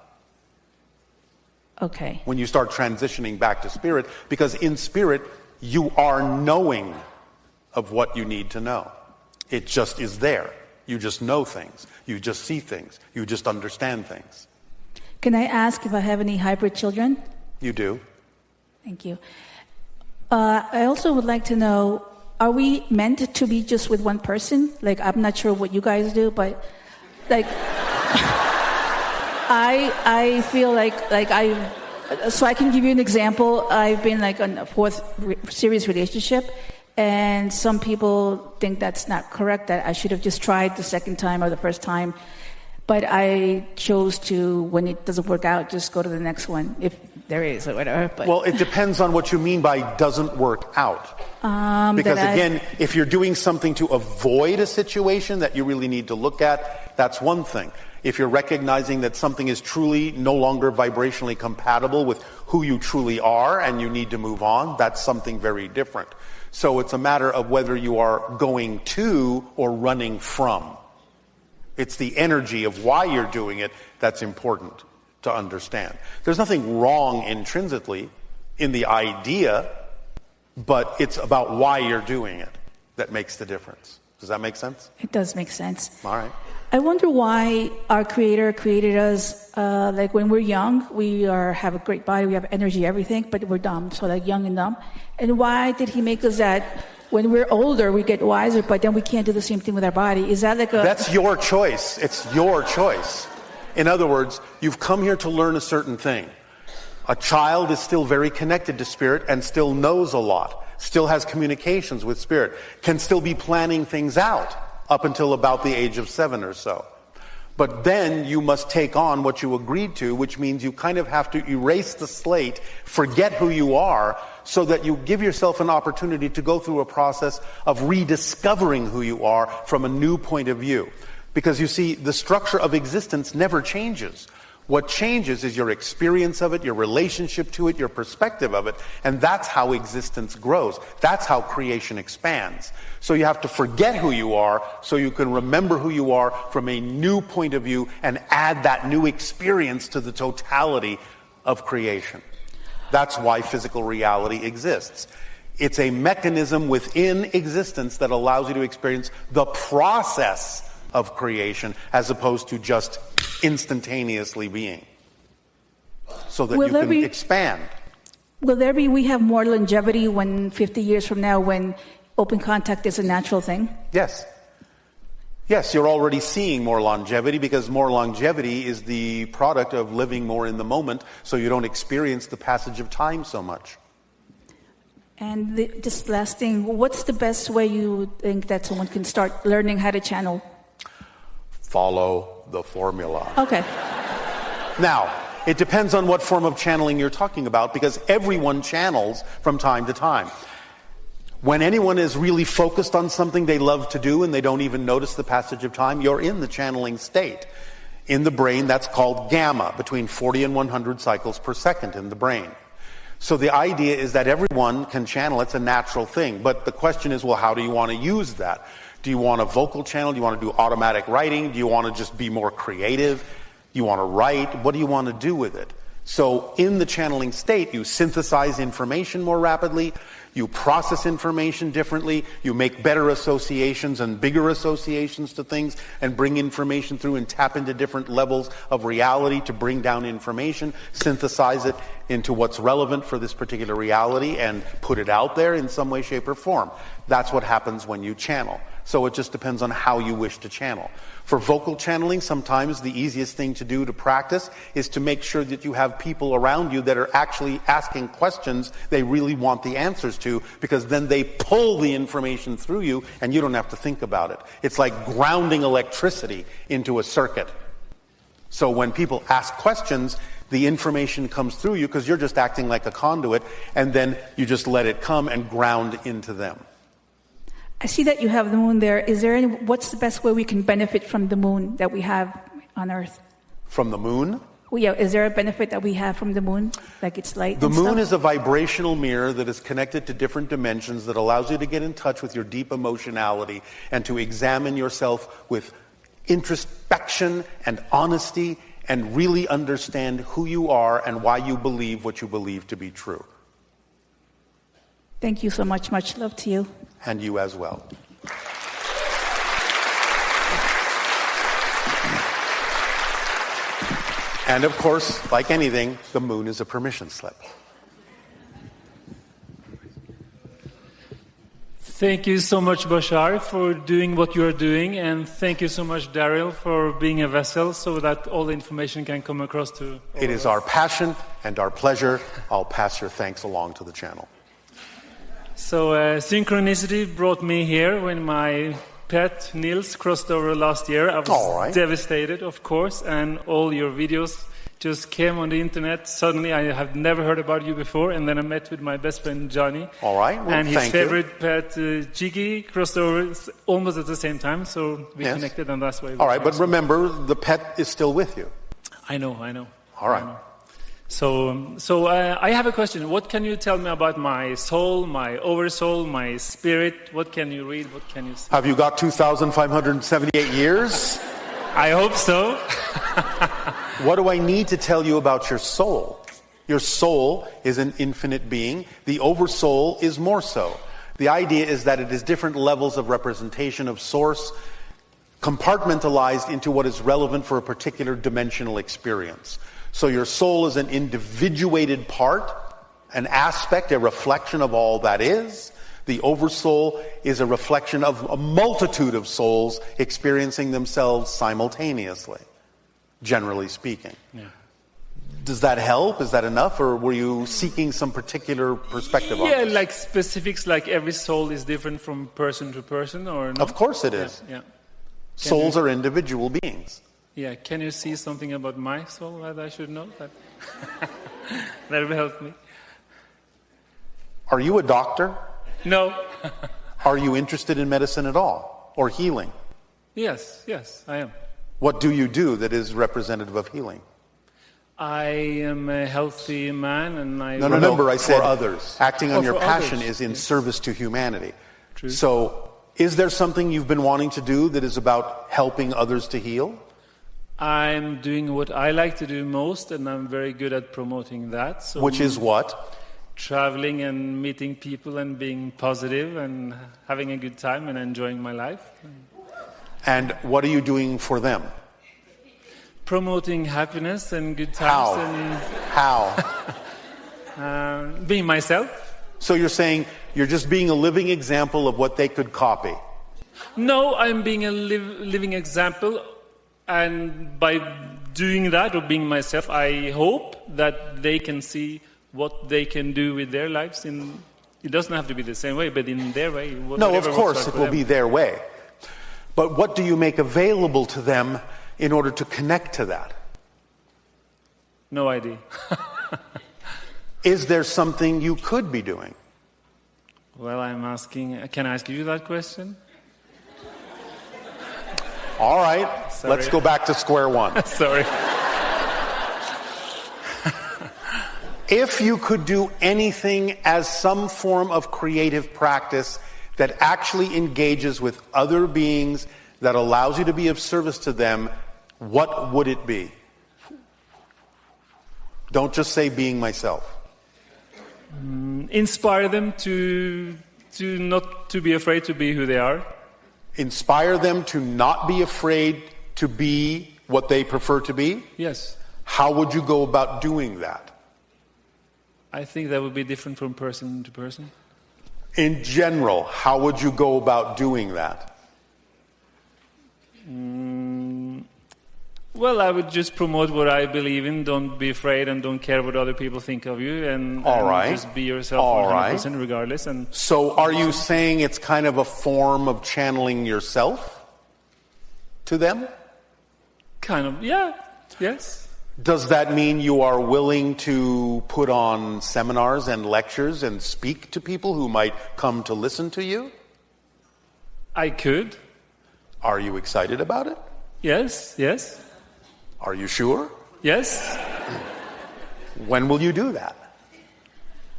S9: Okay.
S10: When you start transitioning back to spirit, because in spirit, you are knowing of what you need to know. It just is there. You just know things. You just see things. You just understand things.
S9: Can I ask if I have any hybrid children?
S10: You do.
S9: Thank you. I also would like to know, are we meant to be just with one person? Like, I'm not sure what you guys do, but like, I feel like so I can give you an example. I've been like on a fourth serious relationship, and some people think that's not correct, that I should have just tried the second time or the first time. But I chose to, when it doesn't work out, just go to the next one, if there is or whatever. But
S10: Well, it depends on what you mean by doesn't work out. Because again, if you're doing something to avoid a situation that you really need to look at, that's one thing. If you're recognizing that something is truly no longer vibrationally compatible with who you truly are and you need to move on, that's something very different. So it's a matter of whether you are going to or running from. It's the energy of why you're doing it that's important to understand. There's nothing wrong intrinsically in the idea, but it's about why you're doing it that makes the difference. Does that make sense?
S9: It does make sense.
S10: All right.
S9: I wonder why our Creator created us, like when we're young, we have a great body, we have energy, everything, but we're dumb, so like young and dumb. And why did He make us that when we're older, we get wiser, but then we can't do the same thing with our body? Is that like a...
S10: That's your choice. It's your choice. In other words, you've come here to learn a certain thing. A child is still very connected to spirit and still knows a lot, still has communications with spirit, can still be planning things out up until about the age of 7 or so. But then you must take on what you agreed to, which means you kind of have to erase the slate, forget who you are, so that you give yourself an opportunity to go through a process of rediscovering who you are from a new point of view. Because you see, the structure of existence never changes. What changes is your experience of it, your relationship to it, your perspective of it, and that's how existence grows. That's how creation expands. So you have to forget who you are so you can remember who you are from a new point of view and add that new experience to the totality of creation. That's why physical reality exists. It's a mechanism within existence that allows you to experience the process of creation as opposed to just instantaneously being, so that you can expand.
S9: Will there be, we have more longevity when 50 years from now, when open contact is a natural thing?
S10: Yes. Yes, you're already seeing more longevity, because more longevity is the product of living more in the moment, so you don't experience the passage of time so much.
S9: And just last thing, what's the best way you think that someone can start learning how to channel?
S10: Follow the formula.
S9: Okay.
S10: Now, it depends on what form of channeling you're talking about, because everyone channels from time to time. When anyone is really focused on something they love to do and they don't even notice the passage of time, you're in the channeling state. In the brain, that's called gamma, between 40 and 100 cycles per second in the brain. So the idea is that everyone can channel. It's a natural thing. But the question is, well, how do you want to use that? Do you want a vocal channel? Do you want to do automatic writing? Do you want to just be more creative? Do you want to write? What do you want to do with it? So in the channeling state, you synthesize information more rapidly. You process information differently. You make better associations and bigger associations to things and bring information through and tap into different levels of reality to bring down information, synthesize it into what's relevant for this particular reality and put it out there in some way, shape, or form. That's what happens when you channel. So it just depends on how you wish to channel. For vocal channeling, sometimes the easiest thing to do to practice is to make sure that you have people around you that are actually asking questions they really want the answers to, because then they pull the information through you and you don't have to think about it. It's like grounding electricity into a circuit. So when people ask questions, the information comes through you because you're just acting like a conduit, and then you just let it come and ground into them.
S9: I see that you have the moon there. What's the best way we can benefit from the moon that we have on Earth?
S10: From the moon?
S9: Well, yeah, is there a benefit that we have from the moon? Like its light?
S10: The moon
S9: stuff?
S10: is a vibrational mirror that is connected to different dimensions that allows you to get in touch with your deep emotionality and to examine yourself with introspection and honesty and really understand who you are and why you believe what you believe to be true.
S9: Thank you so much. Much love to you.
S10: And you as well. And of course, like anything, the moon is a permission slip.
S11: Thank you so much, Bashar, for doing what you are doing, and thank you so much, Daryl, for being a vessel so that all the information can come across to all
S10: It is our passion and our pleasure. I'll pass your thanks along to the channel.
S11: So Synchronicity brought me here when my pet, Nils, crossed over last year. I was devastated, of course, and all your videos just came on the internet. Suddenly, I have never heard about you before, and then I met with my best friend, Johnny.
S10: All right, well,
S11: and his
S10: thank
S11: favorite
S10: you.
S11: pet, Jiggy, crossed over almost at the same time, so we connected, and that's why.
S10: All right, but remember, the pet is still with you.
S11: I know.
S10: All right.
S11: So I have a question. What can you tell me about my soul, my oversoul, my spirit? What can you read? What can you see?
S10: Have you got 2,578 years?
S11: I hope so.
S10: What do I need to tell you about your soul? Your soul is an infinite being. The oversoul is more so. The idea is that it is different levels of representation of source, compartmentalized into what is relevant for a particular dimensional experience. So your soul is an individuated part, an aspect, a reflection of all that is. The oversoul is a reflection of a multitude of souls experiencing themselves simultaneously, generally speaking.
S11: Yeah.
S10: Does that help? Is that enough? Or were you seeking some particular perspective on this?
S11: Yeah, like specifics, like every soul is different from person to person, or not?
S10: Of course it is.
S11: Yeah.
S10: Souls are individual beings.
S11: Yeah, can you see something about my soul that I should know? That will help me.
S10: Are you a doctor?
S11: No.
S10: Are you interested in medicine at all? Or healing?
S11: Yes, I am.
S10: What do you do that is representative of healing?
S11: I am a healthy man, and I...
S10: No, remember I said
S11: for others.
S10: Acting on your
S11: for
S10: passion
S11: others.
S10: is in service to humanity.
S11: True.
S10: So, is there something you've been wanting to do that is about helping others to heal?
S11: I'm doing what I like to do most, and I'm very good at promoting that. So
S10: Which is what?
S11: Traveling and meeting people and being positive and having a good time and enjoying my life.
S10: And what are you doing for them?
S11: Promoting happiness and good times.
S10: How?
S11: Being myself.
S10: So you're saying you're just being a living example of what they could copy?
S11: No, I'm being a living example. And by doing that, or being myself, I hope that they can see what they can do with their lives. It doesn't have to be the same way, but in their way.
S10: No, of course it will be their way. But what do you make available to them in order to connect to that?
S11: No idea.
S10: Is there something you could be doing?
S11: Well, can I ask you that question?
S10: All right,
S11: Sorry.
S10: let's go back to square one.
S11: Sorry.
S10: If you could do anything as some form of creative practice that actually engages with other beings, that allows you to be of service to them, what would it be? Don't just say being myself.
S11: Inspire them to not to be afraid to be who they are.
S10: Inspire them to not be afraid to be what they prefer to be?
S11: Yes.
S10: How would you go about doing that?
S11: I think that would be different from person to person.
S10: In general, how would you go about doing that?
S11: Well, I would just promote what I believe in. Don't be afraid and don't care what other people think of you. And just be yourself 100% regardless. And
S10: so are you saying it's kind of a form of channeling yourself to them?
S11: Kind of, yeah, yes.
S10: Does that mean you are willing to put on seminars and lectures and speak to people who might come to listen to you?
S11: I could.
S10: Are you excited about it?
S11: Yes, yes.
S10: Are you sure?
S11: Yes.
S10: When will you do that?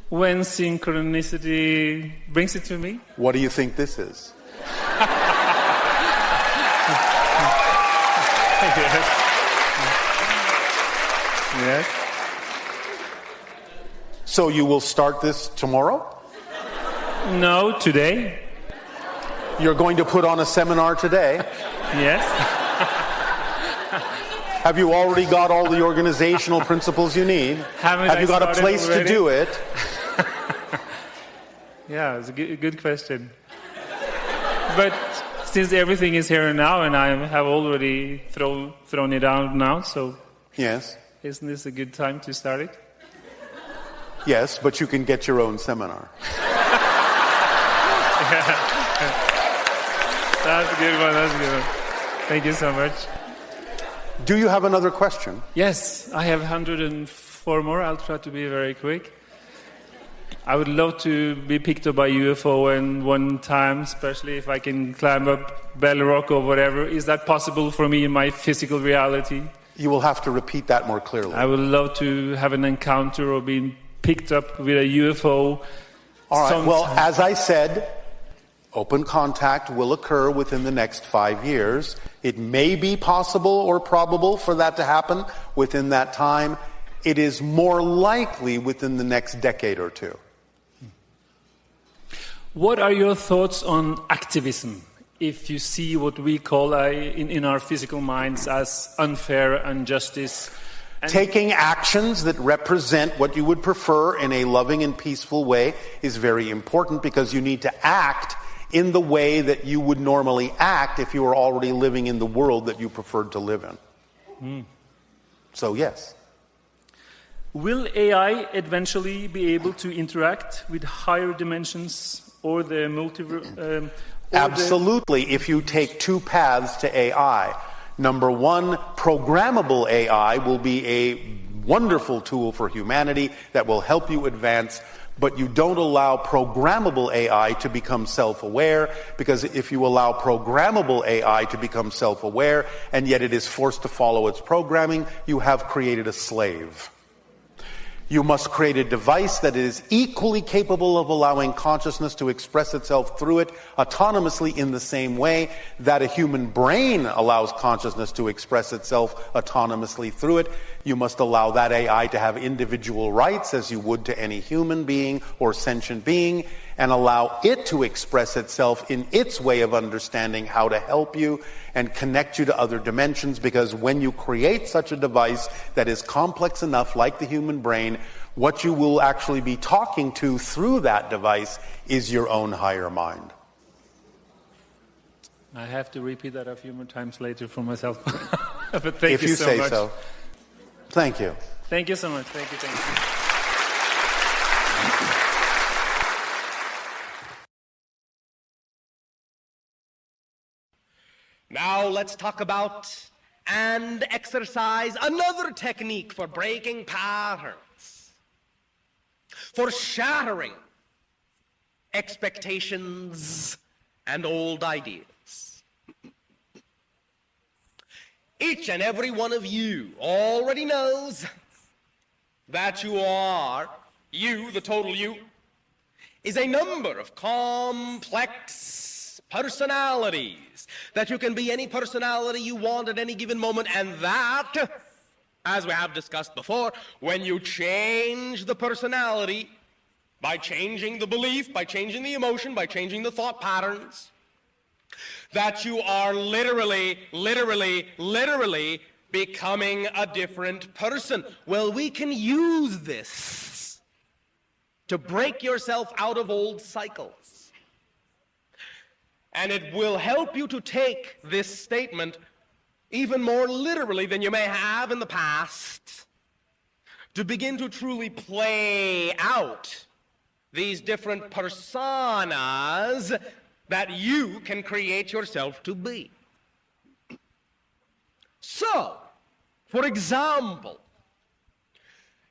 S11: When Synchronicity brings it to me.
S10: What do you think this is?
S11: Yes.
S10: So you will start this tomorrow?
S11: No, today.
S10: You're going to put on a seminar today?
S11: Yes.
S10: Have you already got all the organizational principles you need? Have you got a place to do it?
S11: Yeah, it's a good question. But since everything is here and now, and I have already thrown it out now, so
S10: yes,
S11: isn't this a good time to start it?
S10: Yes, but you can get your own seminar.
S11: That's a good one. That's a good one. Thank you so much.
S10: Do you have another question?
S11: Yes, I have 104 more. I'll try to be very quick. I would love to be picked up by UFO and one time, especially if I can climb up Bell Rock or whatever. Is that possible for me in my physical reality?
S10: You will have to repeat that more clearly.
S11: I would love to have an encounter or being picked up with a UFO.
S10: All right,
S11: sometime.
S10: well, as I said, open contact will occur within the next 5 years. It may be possible or probable for that to happen within that time. It is more likely within the next decade or two.
S11: What are your thoughts on activism? If you see what we call in our physical minds as unfair injustice.
S10: Taking actions that represent what you would prefer in a loving and peaceful way is very important because you need to act in the way that you would normally act if you were already living in the world that you preferred to live in. So yes.
S11: Will AI eventually be able to interact with higher dimensions or the multiverse?
S10: Absolutely. If you take two paths to AI. Number one, programmable AI will be a wonderful tool for humanity that will help you advance, but you don't allow programmable AI to become self-aware, because if you allow programmable AI to become self-aware and yet it is forced to follow its programming, you have created a slave. You must create a device that is equally capable of allowing consciousness to express itself through it autonomously in the same way that a human brain allows consciousness to express itself autonomously through it. You must allow that AI to have individual rights as you would to any human being or sentient being, and allow it to express itself in its way of understanding how to help you and connect you to other dimensions, because when you create such a device that is complex enough, like the human brain, what you will actually be talking to through that device is your own higher mind.
S11: I have to repeat that a few more times later for myself. But thank
S10: you so much. If you say so. Thank you.
S11: Thank you so much. Thank you. Thank you.
S12: Now let's talk about and exercise another technique for breaking patterns, for shattering expectations and old ideas. Each and every one of you already knows that you, the total you, is a number of complex personalities, that you can be any personality you want at any given moment, and that, as we have discussed before, when you change the personality, by changing the belief, by changing the emotion, by changing the thought patterns, that you are literally becoming a different person. Well, we can use this to break yourself out of old cycles. And it will help you to take this statement even more literally than you may have in the past, to begin to truly play out these different personas that you can create yourself to be. So, for example,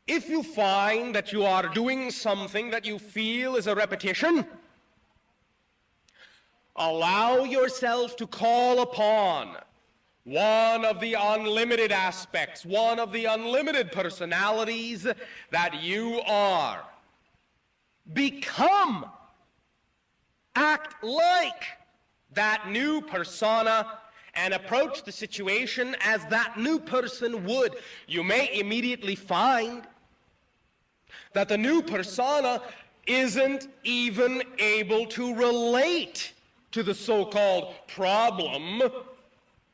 S12: if you find that you are doing something that you feel is a repetition, allow yourself to call upon one of the unlimited aspects, one of the unlimited personalities that you are. Become, act like that new persona, and approach the situation as that new person would. You may immediately find that the new persona isn't even able to relate to the so-called problem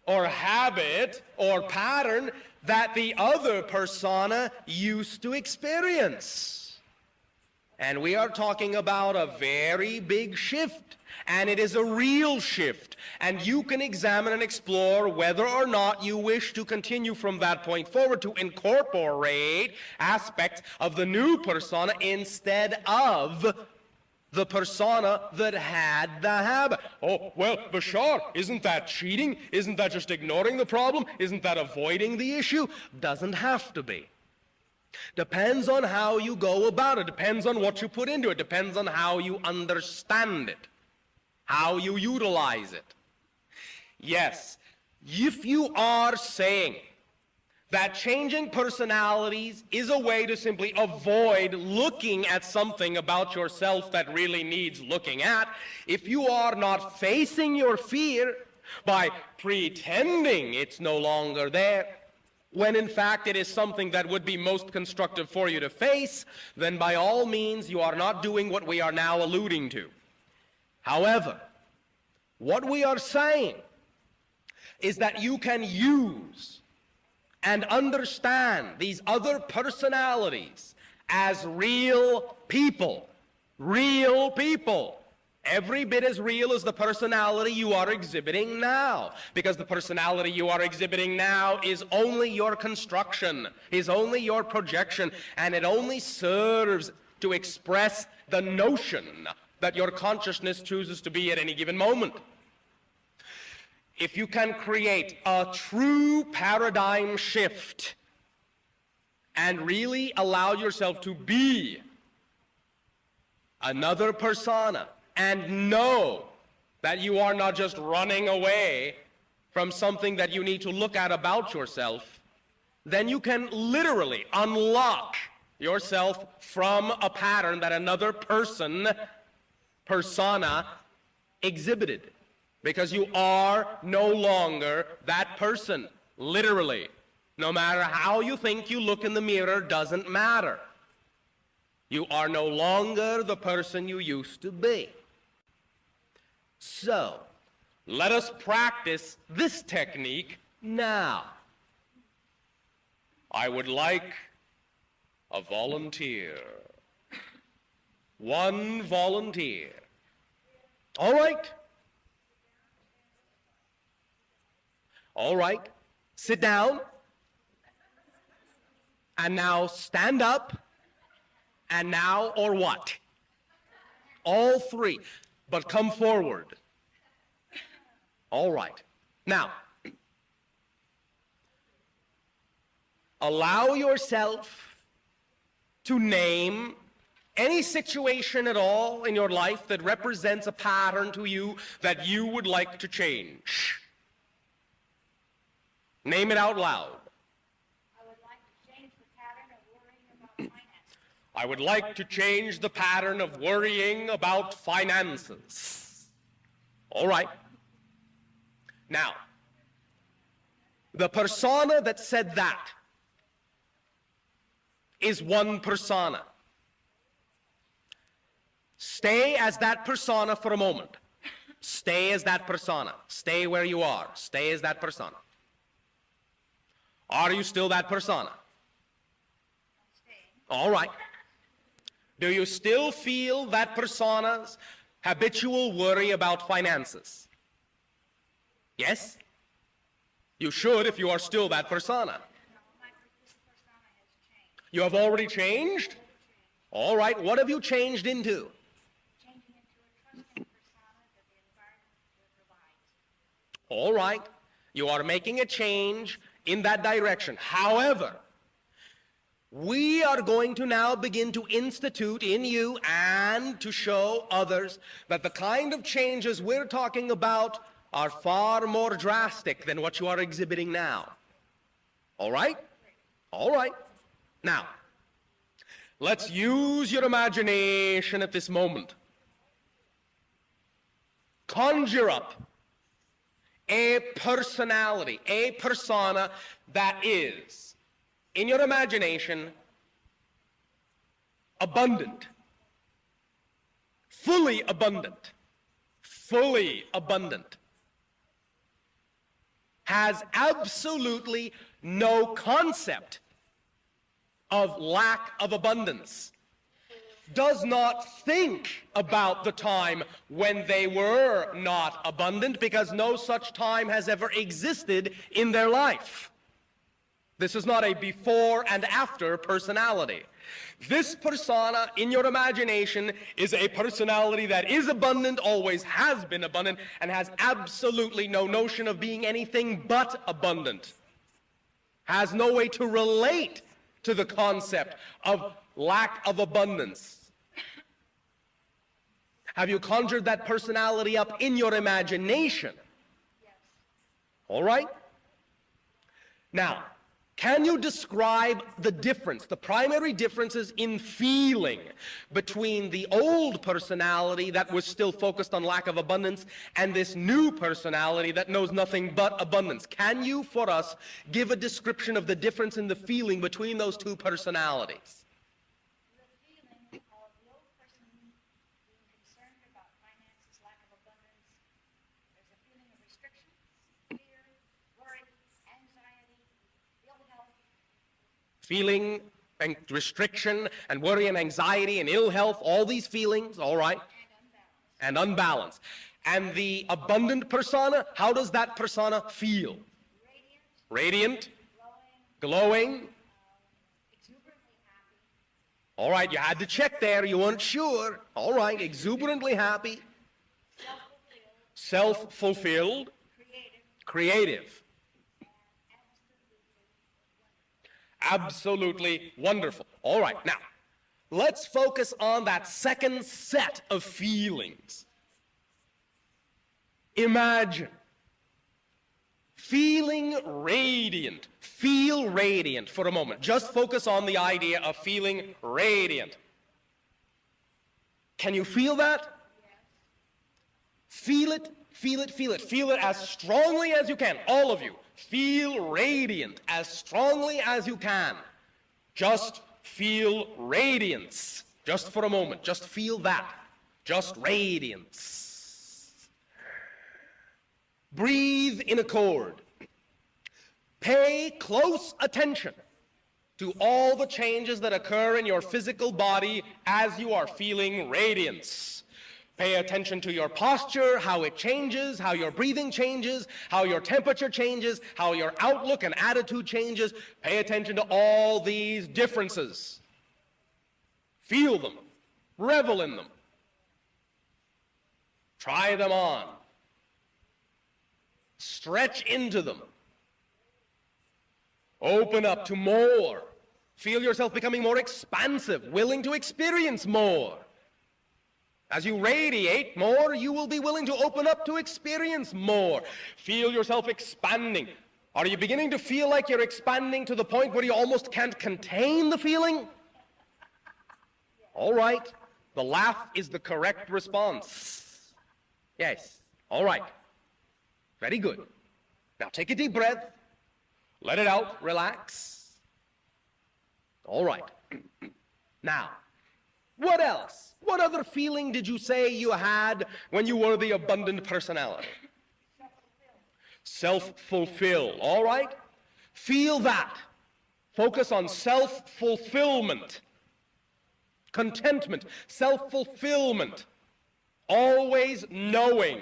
S12: or habit or pattern that the other persona used to experience. And we are talking about a very big shift, and it is a real shift. And you can examine and explore whether or not you wish to continue from that point forward to incorporate aspects of the new persona instead of the persona that had the habit. Oh, well, Bashar, isn't that cheating? Isn't that just ignoring the problem? Isn't that avoiding the issue? Doesn't have to be. Depends on how you go about it. Depends on what you put into it. Depends on how you understand it, how you utilize it. Yes, if you are saying that changing personalities is a way to simply avoid looking at something about yourself that really needs looking at, if you are not facing your fear by pretending it's no longer there, when in fact it is something that would be most constructive for you to face, then by all means you are not doing what we are now alluding to. However, what we are saying is that you can use and understand these other personalities as real people. Real people. Every bit as real as the personality you are exhibiting now. Because the personality you are exhibiting now is only your construction, is only your projection, and it only serves to express the notion that your consciousness chooses to be at any given moment. If you can create a true paradigm shift and really allow yourself to be another persona and know that you are not just running away from something that you need to look at about yourself, then you can literally unlock yourself from a pattern that another persona exhibited. Because you are no longer that person, literally. No matter how you think you look in the mirror, doesn't matter. You are no longer the person you used to be. So, let us practice this technique now. I would like a volunteer. One volunteer. All right. All right, sit down, and now stand up, and now, or what? All three, but come forward. All right. Now, allow yourself to name any situation at all in your life that represents a pattern to you that you would like to change. Name it out loud.
S13: I would like to change the pattern of worrying about finances.
S12: I would like to change the pattern of worrying about finances. All right. Now, the persona that said that is one persona. Stay as that persona for a moment. Stay as that persona. Stay where you are. Stay as that persona. Are you still that persona? All right. Do you still feel that persona's habitual worry about finances? Yes? You should if you are still that persona. You have already changed? All right. What have you changed into? All right. You are making a change in that direction. However, we are going to now begin to institute in you and to show others that the kind of changes we're talking about are far more drastic than what you are exhibiting now. All right? All right. Now, let's use your imagination at this moment. Conjure up a personality, a persona that is, in your imagination, abundant, fully abundant, has absolutely no concept of lack of abundance, does not think about the time when they were not abundant, because no such time has ever existed in their life. This is not a before and after personality. This persona in your imagination is a personality that is abundant, always has been abundant, and has absolutely no notion of being anything but abundant. Has no way to relate to the concept of lack of abundance. Have you conjured that personality up in your imagination? Yes. All right. Now, can you describe the difference, the primary differences in feeling between the old personality that was still focused on lack of abundance and this new personality that knows nothing but abundance? Can you, for us, give a description of the difference in the feeling between those two personalities? Feeling and restriction and worry and anxiety and ill health, all these feelings, all right, and unbalance. And the abundant persona, how does that persona feel? Radiant, glowing. All right, you had to check there, you weren't sure. All right, exuberantly happy, self-fulfilled, creative. Absolutely wonderful. All right, now, let's focus on that second set of feelings. Imagine feeling radiant. Feel radiant for a moment. Just focus on the idea of feeling radiant. Can you feel that? Feel it, feel it, feel it. Feel it as strongly as you can, all of you. Feel radiant as strongly as you can. Just feel radiance. Just for a moment. Just feel that. Just radiance. Breathe in accord. Pay close attention to all the changes that occur in your physical body as you are feeling radiance. Pay attention to your posture, how it changes, how your breathing changes, how your temperature changes, how your outlook and attitude changes. Pay attention to all these differences. Feel them. Revel in them. Try them on. Stretch into them. Open up to more. Feel yourself becoming more expansive, willing to experience more. As you radiate more, you will be willing to open up to experience more. Feel yourself expanding. Are you beginning to feel like you're expanding to the point where you almost can't contain the feeling? All right. The laugh is the correct response. Yes. All right. Very good. Now take a deep breath. Let it out. Relax. All right. Now, What else? What other feeling did you say you had when you were the abundant personality? Self-fulfill. All right? Feel that. Focus on self-fulfillment. Contentment. Self-fulfillment. Always knowing.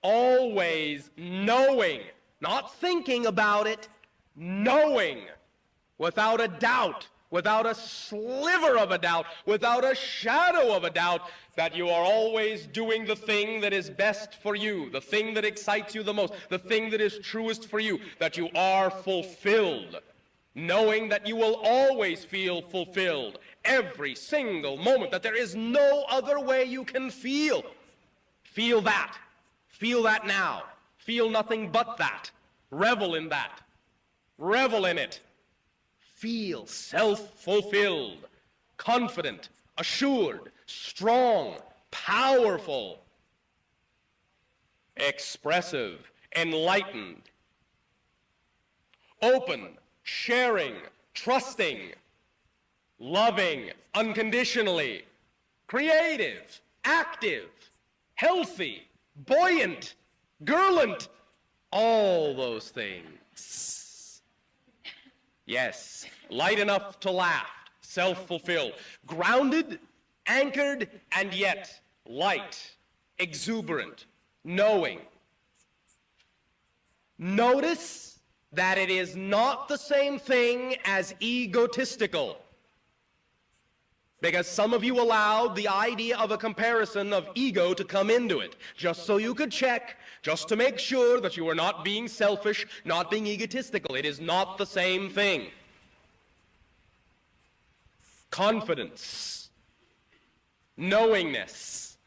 S12: Always knowing. Not thinking about it. Knowing. Without a doubt. Without a sliver of a doubt, without a shadow of a doubt, that you are always doing the thing that is best for you, the thing that excites you the most, the thing that is truest for you, that you are fulfilled, knowing that you will always feel fulfilled every single moment, that there is no other way you can feel. Feel that. Feel that now. Feel nothing but that. Revel in that. Revel in it. Feel self-fulfilled, confident, assured, strong, powerful, expressive, enlightened, open, sharing, trusting, loving, unconditionally, creative, active, healthy, buoyant, girlant, all those things. Yes, light enough to laugh, self-fulfilled, grounded, anchored, and yet light, exuberant, knowing. Notice that it is not the same thing as egotistical, because some of you allowed the idea of a comparison of ego to come into it, just so you could check, just to make sure that you are not being selfish, not being egotistical. It is not the same thing. Confidence, knowingness,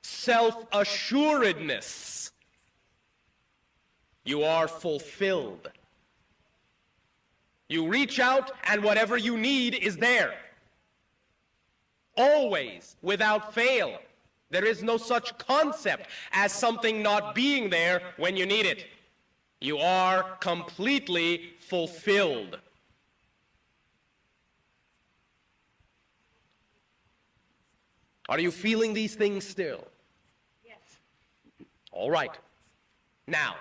S12: self-assuredness. You are fulfilled. You reach out and whatever you need is there. Always, without fail. There is no such concept as something not being there when you need it. You are completely fulfilled. Are you feeling these things still?
S13: Yes.
S12: All right. Now,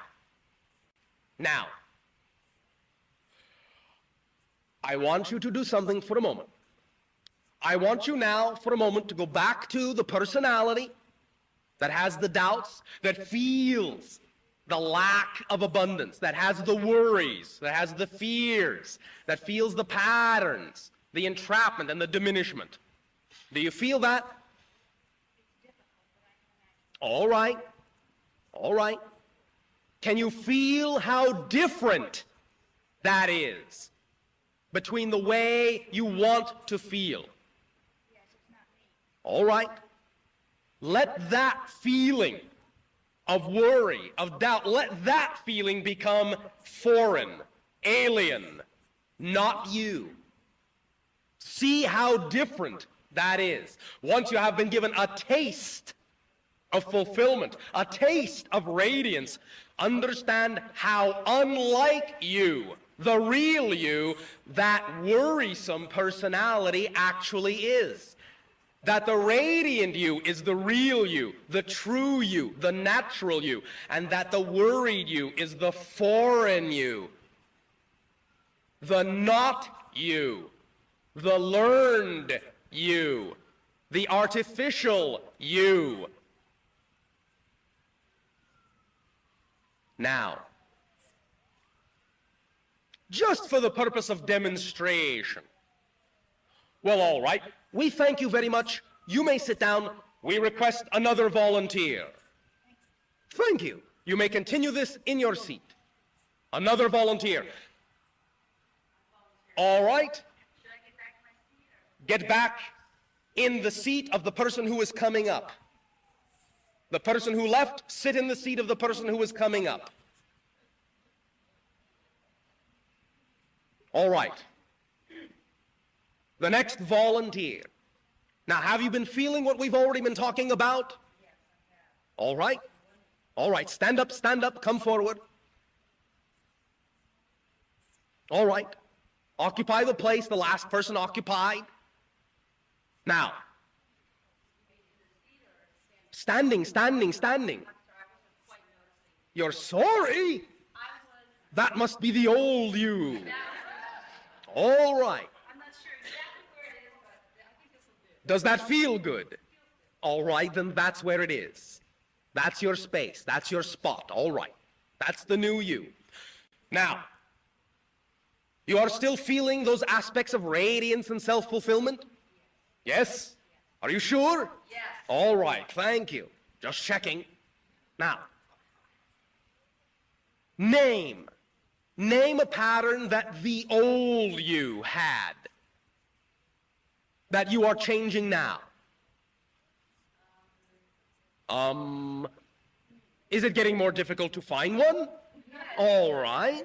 S12: I want you to do something for a moment. I want you now, for a moment, to go back to the personality that has the doubts, that feels the lack of abundance, that has the worries, that has the fears, that feels the patterns, the entrapment, and the diminishment. Do you feel that? All right. All right. Can you feel how different that is between the way you want to feel? All right. Let that feeling of worry, of doubt, let that feeling become foreign, alien, not you. See how different that is. Once you have been given a taste of fulfillment, a taste of radiance, understand how unlike you, the real you, that worrisome personality actually is. That the radiant you is the real you, the true you, the natural you, and that the worried you is the foreign you, the not you, the learned you, the artificial you. Now, just for the purpose of demonstration, well, all right, we thank you very much. You may sit down. We request another volunteer. Thank you. You may continue this in your seat. Another volunteer. All right. Get back in the seat of the person who is coming up. The person who left, sit in the seat of the person who is coming up. All right. The next volunteer. Now, have you been feeling what we've already been talking about? All right. All right. Stand up, come forward. All right. Occupy the place the last person occupied. Now, standing. You're sorry? That must be the old you. All right. Does that feel good? All right, then that's where it is. That's your space. That's your spot. All right. That's the new you. Now, you are still feeling those aspects of radiance and self-fulfillment? Yes? Are you sure? Yes. All right, thank you. Just checking. Now, name a pattern that the old you had that you are changing now. Is it getting more difficult to find one? All right,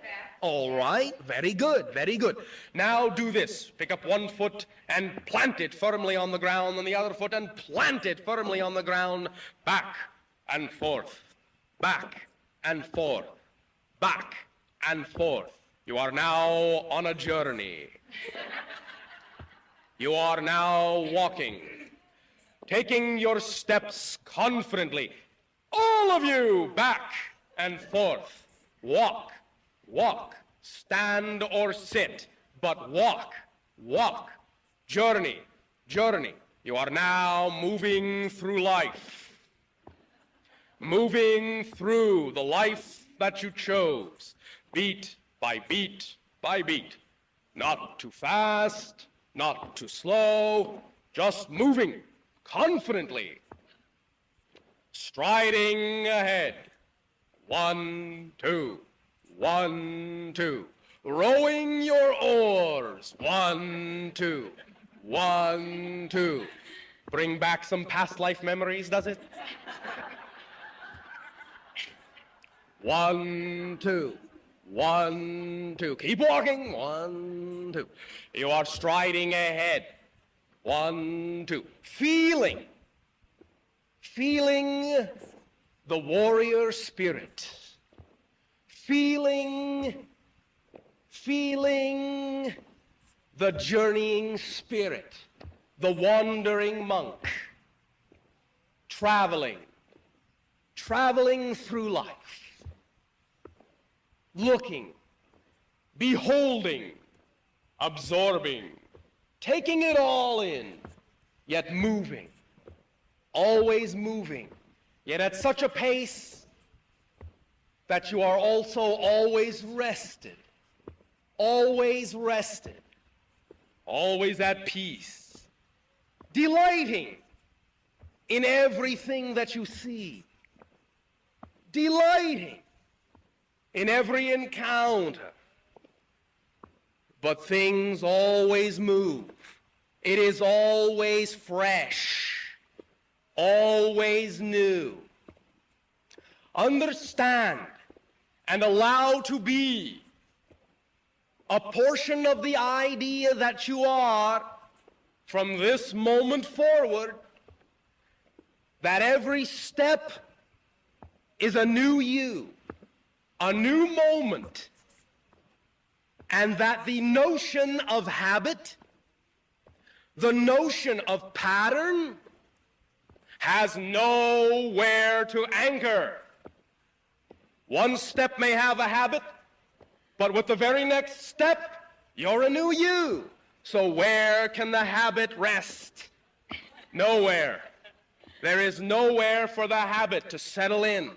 S12: very good. Now do this. Pick up one foot and plant it firmly on the ground, and the other foot and plant it firmly on the ground. Back and forth, back and forth, back and forth. You are now on a journey. You are now walking, taking your steps confidently. All of you, back and forth. Walk, stand or sit, but walk. Journey. You are now moving through life. Moving through the life that you chose, beat by beat by beat. Not too fast, not too slow, just moving confidently. Striding ahead. 1, 2, 1, 2. Rowing your oars. 1, 2, 1, 2. Bring back some past life memories, does it? 1, 2, 1, 2. Keep walking. 1, 2. You are striding ahead. 1, 2. Feeling the warrior spirit. Feeling the journeying spirit. The wandering monk. Traveling through life. Looking, beholding, absorbing, taking it all in, yet moving, always moving, yet at such a pace that you are also always rested, always at peace, delighting in everything that you see, delighting in every encounter. But things always move. It is always fresh, always new. Understand and allow to be a portion of the idea that you are from this moment forward, that every step is a new you, a new moment, and that the notion of habit, the notion of pattern, has nowhere to anchor. One step may have a habit, but with the very next step, you're a new you. So where can the habit rest? Nowhere. There is nowhere for the habit to settle in,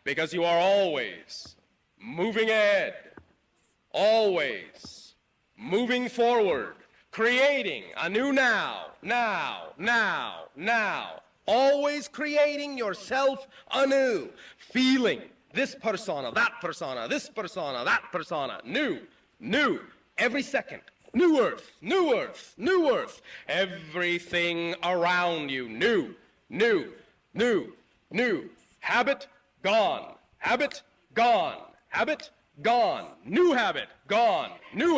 S12: because you are always moving ahead, always moving forward, creating a new now, always creating yourself anew, feeling this persona, that persona, this persona, that persona, new, every second, new earth, everything around you, new, habit, gone, new habit, gone, new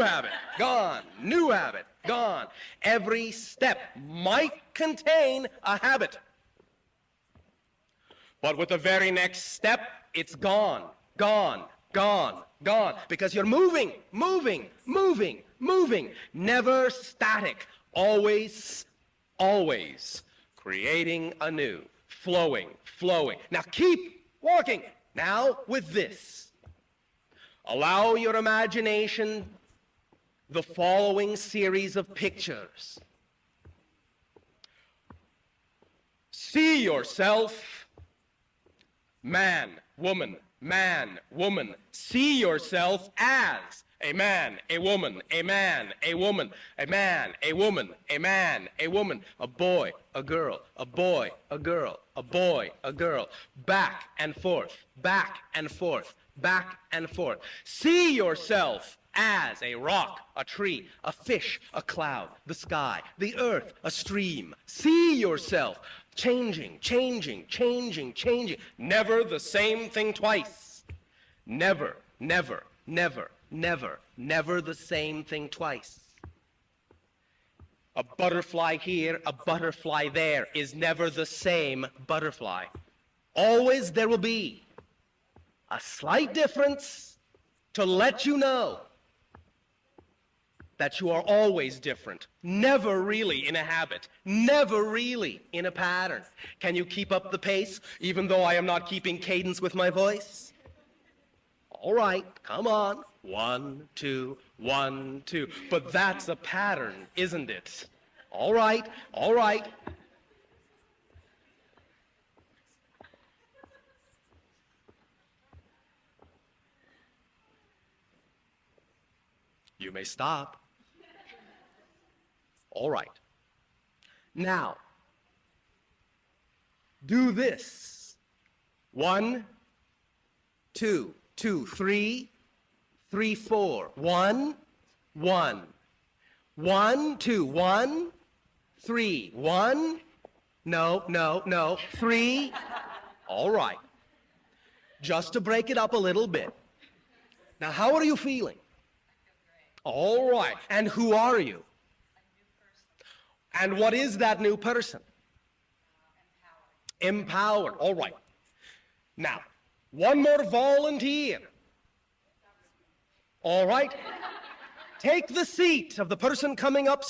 S12: habit, gone. Every step might contain a habit, but with the very next step, it's gone, because you're moving, moving, never static, always always creating anew, flowing, flowing. Now keep walking. Now with this. Allow your imagination the following series of pictures. See yourself, man, woman, man, woman. See yourself as a man, a woman, a man, a woman, a man, a woman, a man, a woman, a boy, a girl, a boy, a girl, a boy, a girl, back and forth, back and forth, back and forth. See yourself as a rock, a tree, a fish, a cloud, the sky, the earth, a stream. See yourself changing, changing, changing, changing. Never the same thing twice. Never, never, never, never, never the same thing twice. A butterfly here, a butterfly there is never the same butterfly. Always there will be a slight difference to let you know that you are always different, never really in a habit, never really in a pattern. Can you keep up the pace, even though I am not keeping cadence with my voice? All right, come on. 1, 2, 1, 2. But that's a pattern, isn't it? All right, all right. You may stop. All right. Now, do this. 1, 2, 2, 3, 3, 4. 1, 1. 1, 2, 1, 3. 1. No, no, no. 3. All right. Just to break it up a little bit. Now, how are you feeling? All right. And who are you? And what is that new person? Empowered. All right. Now, one more volunteer. All right. Take the seat of the person coming up.